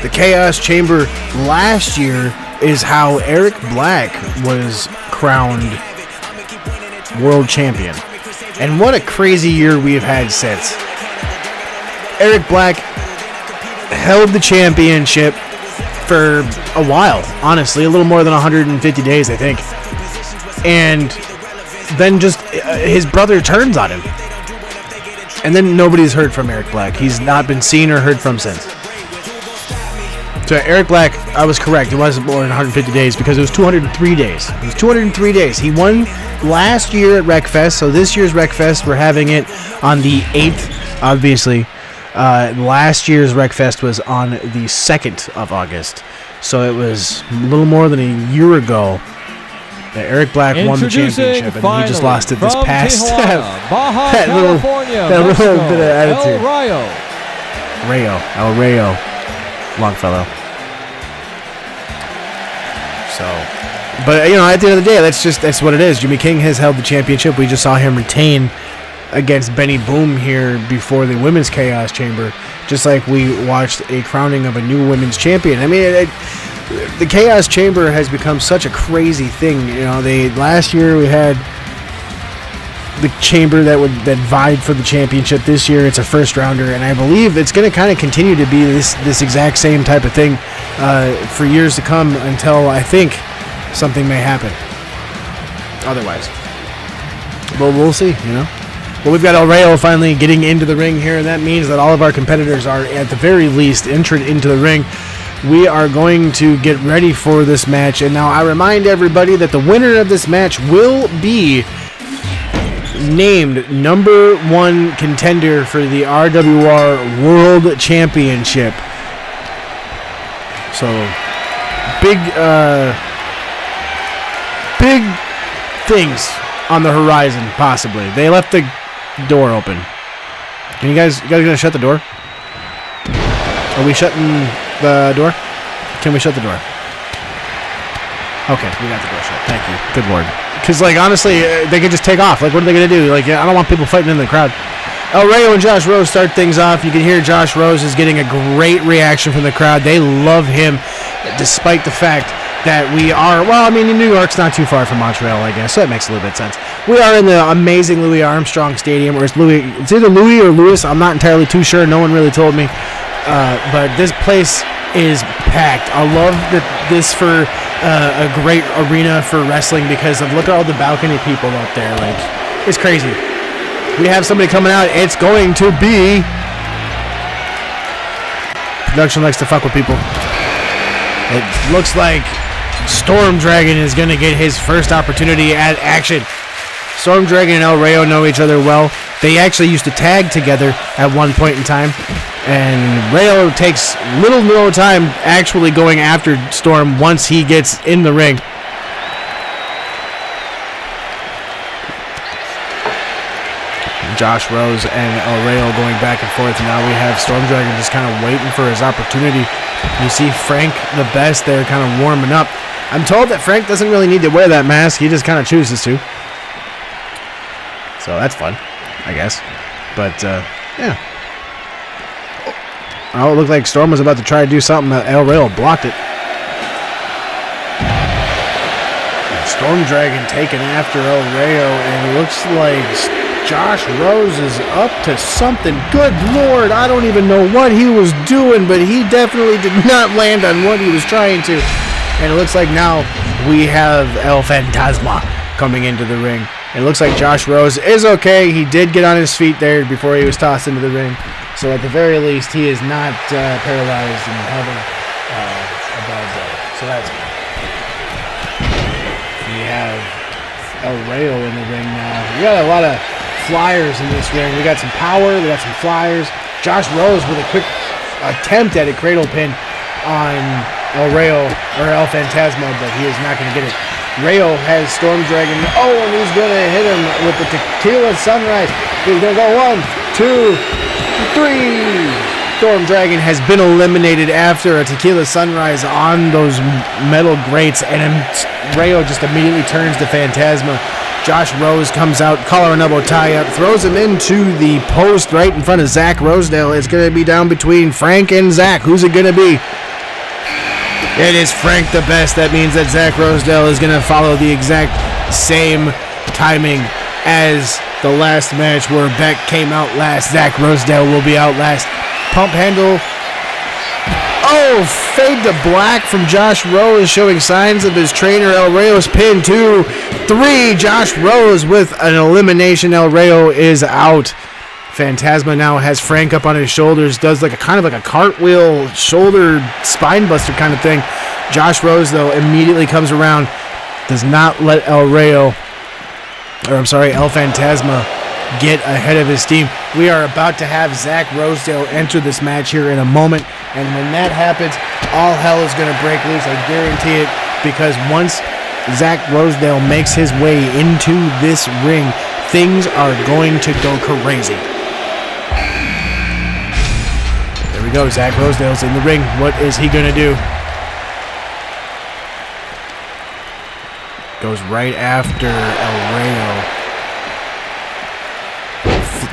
The Chaos Chamber last year is how Eric Black was crowned world champion. And what a crazy year we have had since. Eric Black held the championship for a while, honestly, a little more than 150 days, I think. And then just his brother turns on him. And then nobody's heard from Eric Black. He's not been seen or heard from since. So Eric Black, I was correct. It wasn't more than 150 days because it was 203 days. It was 203 days. He won last year at WREKFEST. So this year's WREKFEST, we're having it on the 8th, obviously. Last year's WREKFEST was on the 2nd of August. So it was a little more than a year ago that Eric Black won the championship, and he just lost it this past. Tijuana, Baja, that California, little Mexico, bit of attitude. El Rayo. Longfellow. So, but you know, at the end of the day, that's what it is. Jimmy King has held the championship. We just saw him retain against Benny Boom here before the Women's Chaos Chamber, just like we watched a crowning of a new women's champion. I mean, the Chaos Chamber has become such a crazy thing. You know, last year we had the chamber that vied for the championship. This year it's a first rounder, and I believe it's going to kind of continue to be this exact same type of thing for years to come until I think something may happen otherwise. But we'll see, you know. Well, we've got El Rayo finally getting into the ring here, and that means that all of our competitors are at the very least entered into the ring. We are going to get ready for this match, and now I remind everybody that the winner of this match will be named #1 contender for the RWR World Championship. So big things on the horizon, possibly. They left the door open. Can you guys gonna shut the door? Are we shutting the door? Can we shut the door? Okay, we got the door shut. Thank you. Good lord. Because, like, honestly, they could just take off. Like, what are they going to do? Like, I don't want people fighting in the crowd. El Rayo and Josh Rose start things off. You can hear Josh Rose is getting a great reaction from the crowd. They love him, despite the fact that we are, well, I mean, New York's not too far from Montreal, I guess, so that makes a little bit of sense. We are in the amazing Louis Armstrong Stadium, or it's either Louis or Louis. I'm not entirely too sure. No one really told me. But this place is packed. I love this for a great arena for wrestling because of look at all the balcony people up there. Like, it's crazy. We have somebody coming out. It's going to be production likes to fuck with people. It looks like Storm Dragon is going to get his first opportunity at action. Storm Dragon and El Rayo know each other well. They actually used to tag together at one point in time. And Rayo takes no time actually going after Storm once he gets in the ring. Josh Rose and El Rayo going back and forth. And now we have Storm Dragon just kind of waiting for his opportunity. You see Frank the Best there kind of warming up. I'm told that Frank doesn't really need to wear that mask. He just kind of chooses to. So that's fun, I guess. But, yeah. Oh, it looked like Storm was about to try to do something. El Rayo blocked it. Storm Dragon taken after El Rayo, and it looks like Josh Rose is up to something. Good Lord, I don't even know what he was doing, but he definitely did not land on what he was trying to. And it looks like now we have El Fantasma coming into the ring. It looks like Josh Rose is okay. He did get on his feet there before he was tossed into the ring. So at the very least, he is not paralyzed and having a bad day. So that's good. We have El Rayo in the ring now. We got a lot of flyers in this ring. We got some power. We got some flyers. Josh Rose with a quick attempt at a cradle pin on El Rayo or El Fantasma, but he is not going to get it. Rayo has Storm Dragon. Oh, and he's going to hit him with the Tequila Sunrise. He's going to go 1, 2, 3. Storm Dragon has been eliminated after a Tequila Sunrise on those metal grates, and Rayo just immediately turns to Phantasma. Josh Rose comes out, collar and elbow tie up, throws him into the post right in front of Zach Rosedale. It's going to be down between Frank and Zach. Who's it going to be? It is Frank the Best. That means that Zach Rosedale is going to follow the exact same timing as the last match where Beck came out last. Zach Rosedale will be out last. Pump handle. Oh, fade to black from Josh Rose, showing signs of his trainer El Rayo's pin. 2, 3. Josh Rose with an elimination. El Rayo is out. Phantasma now has Frank up on his shoulders, does like a kind of like a cartwheel, shoulder spine buster kind of thing. Josh Rose, though, immediately comes around, does not let El Phantasma get ahead of his team. We are about to have Zach Rosedale enter this match here in a moment, and when that happens, all hell is going to break loose. I guarantee it, because once Zach Rosedale makes his way into this ring, things are going to go crazy. There we go. Zach Rosedale's in the ring. What is he going to do? Goes right after El Rayo.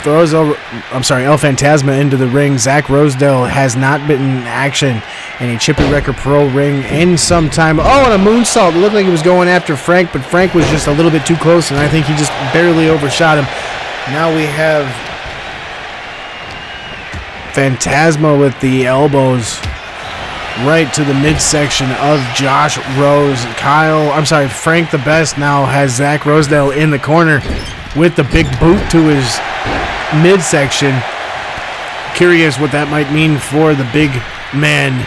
Throws over, El Phantasma into the ring. Zach Rosedale has not been in action in a Chippy Wrecker Pro ring in some time. Oh, and a moonsault. It looked like he was going after Frank, but Frank was just a little bit too close, and I think he just barely overshot him. Now we have Phantasma with the elbows right to the midsection of Josh Rose. Frank the Best now has Zach Rosedale in the corner with the big boot to his midsection. Curious what that might mean for the big man.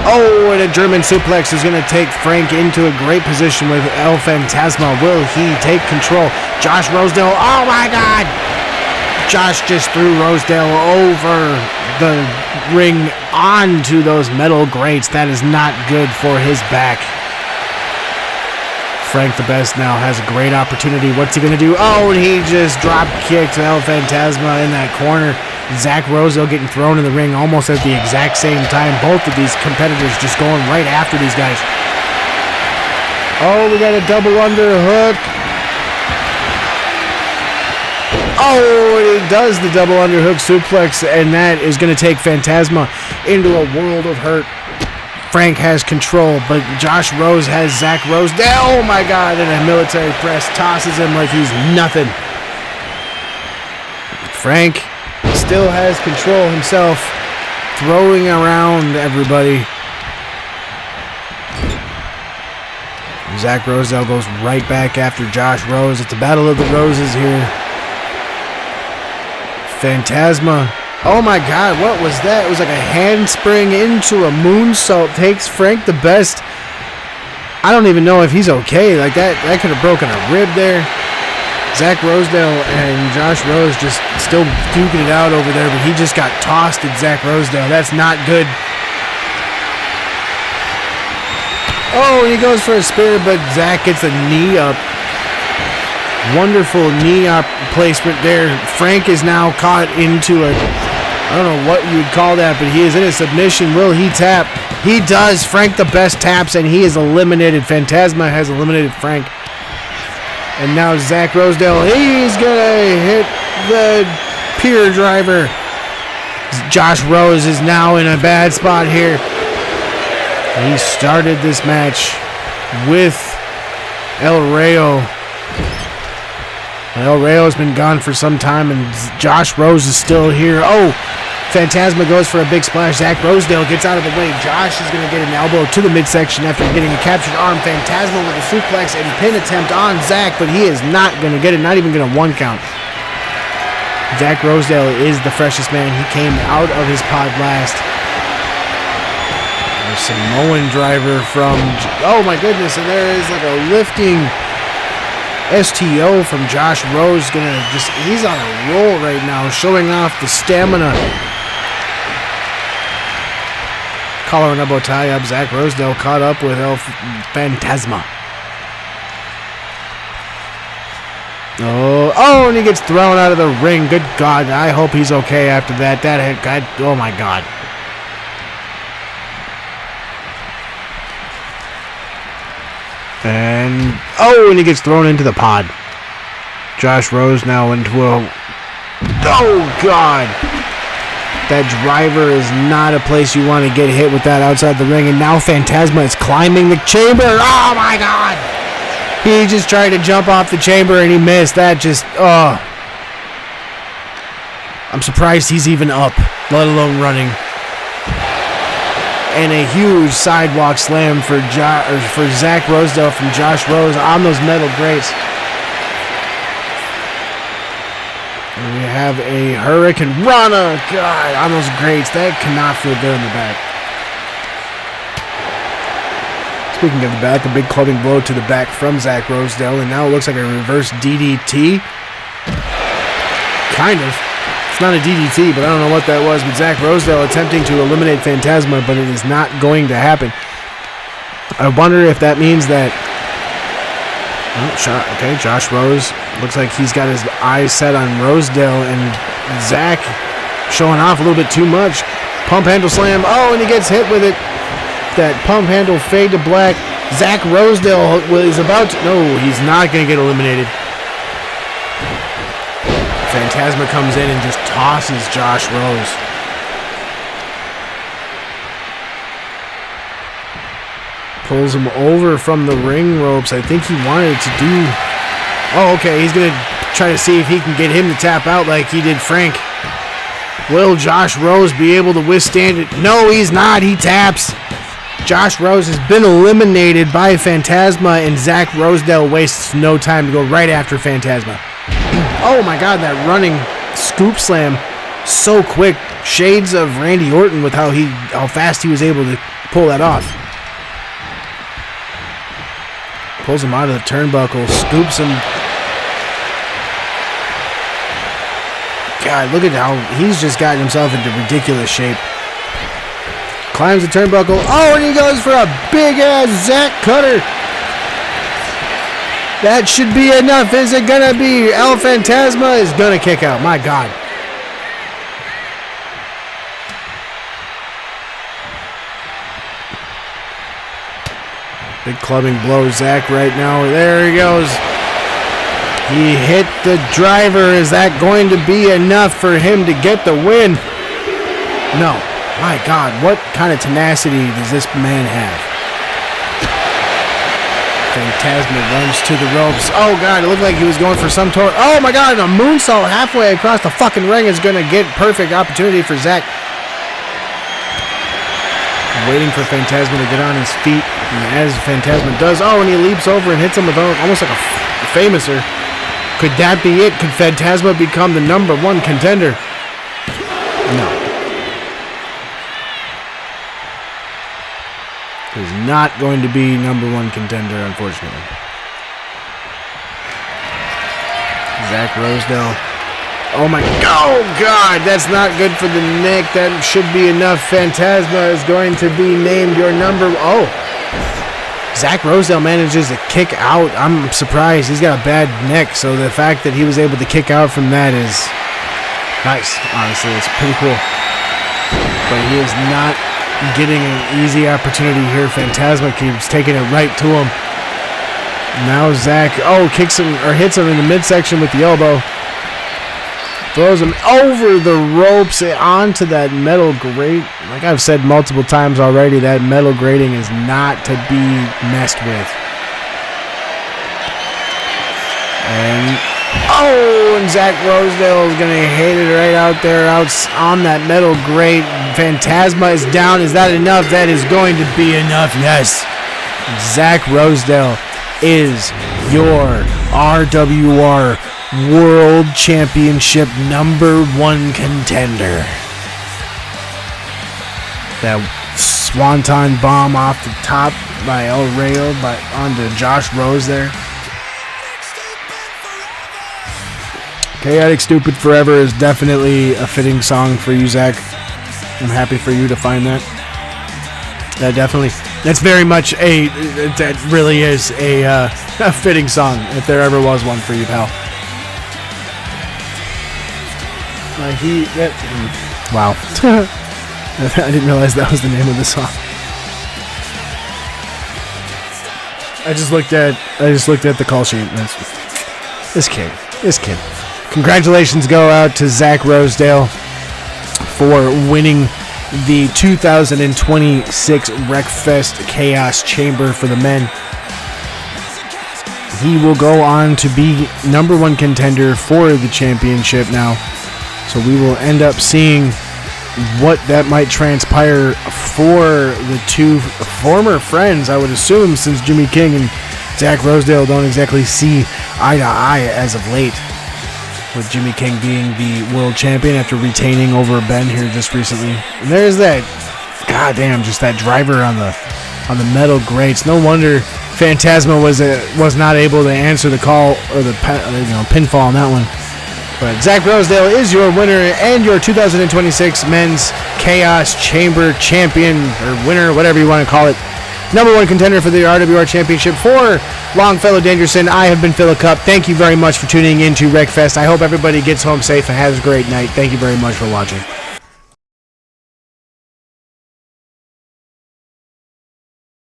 Oh, and a German suplex is going to take Frank into a great position with El Phantasma. Will he take control? Josh Rosedale, oh my God! Josh just threw Rosedale over the ring onto those metal grates. That is not good for his back. Frank the Best now has a great opportunity. What's he going to do? Oh, and he just drop kicked El Phantasma in that corner. Zach Rosedale getting thrown in the ring almost at the exact same time. Both of these competitors just going right after these guys. Oh, we got a double underhook. Oh, and he does the double underhook suplex, and that is going to take Phantasma into a world of hurt. Frank has control, but Josh Rose has Zach Rosedale. Oh my God, and a military press tosses him like he's nothing. Frank still has control himself, throwing around everybody. Zach Rosedale goes right back after Josh Rose. It's a battle of the roses here. Phantasma. Oh my God, what was that? It was like a handspring into a moonsault. Takes Frank the Best. I don't even know if he's okay. Like that could have broken a rib there. Zach Rosedale and Josh Rose just still duking it out over there, but he just got tossed at Zach Rosedale. That's not good. Oh, and he goes for a spear, but Zach gets a knee up. Wonderful knee up placement there. Frank is now caught into a, I don't know what you would call that, but he is in a submission. Will he tap? He does. Frank the Best taps, and he is eliminated. Phantasma has eliminated Frank. And now Zach Rosedale, he's gonna hit the pier driver. Josh Rose is now in a bad spot here. He started this match with El Rayo. El Rayo's been gone for some time, and Josh Rose is still here. Oh, Phantasma goes for a big splash. Zach Rosedale gets out of the way. Josh is going to get an elbow to the midsection after getting a captured arm. Phantasma with a suplex and pin attempt on Zach, but he is not going to get it, not even going to one count. Zach Rosedale is the freshest man. He came out of his pod last. There's Samoan driver from... Oh my goodness, and there is like a lifting STO from Josh Rose. He's on a roll right now, showing off the stamina. Collar and elbow tie up. Zach Rosedale caught up with El Phantasma. Oh, and he gets thrown out of the ring. Good God, I hope he's okay after that. Oh my God. And he gets thrown into the pod. Josh Rose now into a... Oh God. That driver is not a place you want to get hit with that outside the ring. And now Phantasma is climbing the chamber. Oh my God. He just tried to jump off the chamber and he missed. That just, I'm surprised he's even up, let alone running. And a huge sidewalk slam for Zach Rosedale from Josh Rose on those metal grates. And we have a Hurricane Rana, God, on those grates. That cannot feel good in the back. Speaking of the back, a big clubbing blow to the back from Zach Rosedale, and now it looks like a reverse DDT. Kind of. It's not a DDT, but I don't know what that was. But Zach Rosedale attempting to eliminate Phantasma, but it is not going to happen. I wonder if that means that... Okay, Josh Rose. Looks like he's got his eyes set on Rosedale, and Zach showing off a little bit too much. Pump handle slam. Oh, and he gets hit with it. That pump handle fade to black. Zach Rosedale is about to... No, he's not going to get eliminated. Phantasma comes in and just tosses Josh Rose. Pulls him over from the ring ropes. I think he wanted to do... Oh, okay. He's going to try to see if he can get him to tap out like he did Frank. Will Josh Rose be able to withstand it? No, he's not. He taps. Josh Rose has been eliminated by Phantasma, and Zach Rosedale wastes no time to go right after Phantasma. Oh my God, that running scoop slam, so quick. Shades of Randy Orton with how fast he was able to pull that off. Pulls him out of the turnbuckle, scoops him. God, look at how he's just gotten himself into ridiculous shape. Climbs the turnbuckle. Oh, and he goes for a big-ass Zach Cutter. That should be enough. Is it going to be? El Phantasma is going to kick out. My God. Big clubbing blow. Zach right now. There he goes. He hit the driver. Is that going to be enough for him to get the win? No. My God, what kind of tenacity does this man have? Phantasma runs to the ropes. Oh God, it looked like he was going for some torque. Oh my God, and a moonsault halfway across the fucking ring is going to get perfect opportunity for Zach. Waiting for Phantasma to get on his feet. And as Phantasma does, and he leaps over and hits him with almost like a famouser. Could that be it? Could Phantasma become the #1 contender? No. He's not going to be #1 contender, unfortunately. Zach Rosedale. Oh my God, that's not good for the neck. That should be enough. Phantasma is going to be named your Zach Rosedale manages to kick out. I'm surprised. He's got a bad neck, so the fact that he was able to kick out from that is nice, honestly. It's pretty cool. But he is not getting an easy opportunity here. Phantasma keeps taking it right to him. Now Zach, kicks him or hits him in the midsection with the elbow. Throws him over the ropes onto that metal grate. Like I've said multiple times already, that metal grating is not to be messed with. And Zach Rosedale is going to hit it right out there on that metal grate. Phantasma is down. Is that enough? That is going to be enough. Yes. Zach Rosedale is your RWR World Championship #1 contender. That swanton bomb off the top by El Rayo onto Josh Rose there. Chaotic Stupid Forever is definitely a fitting song for you, Zach. I'm happy for you to find that. That's very much that really is a fitting song, if there ever was one for you, pal. Wow. I didn't realize that was the name of the song. I just looked at the call sheet. This kid. Congratulations go out to Zach Rosedale for winning the 2026 WREKFEST Chaos Chamber for the men. He will go on to be #1 contender for the championship now. So we will end up seeing what that might transpire for the two former friends, I would assume, since Jimmy King and Zach Rosedale don't exactly see eye to eye as of late. With Jimmy King being the world champion after retaining over Ben here just recently. And there's that, goddamn, just that driver on the metal grates. No wonder Phantasma was not able to answer the call or the pinfall on that one. But Zach Rosedale is your winner and your 2026 Men's Chaos Chamber champion, or winner, whatever you want to call it. #1 contender for the RWR Championship. For Longfellow Dangerson, I have been Philip Cup. Thank you very much for tuning in to WREKFEST. I hope everybody gets home safe and has a great night. Thank you very much for watching.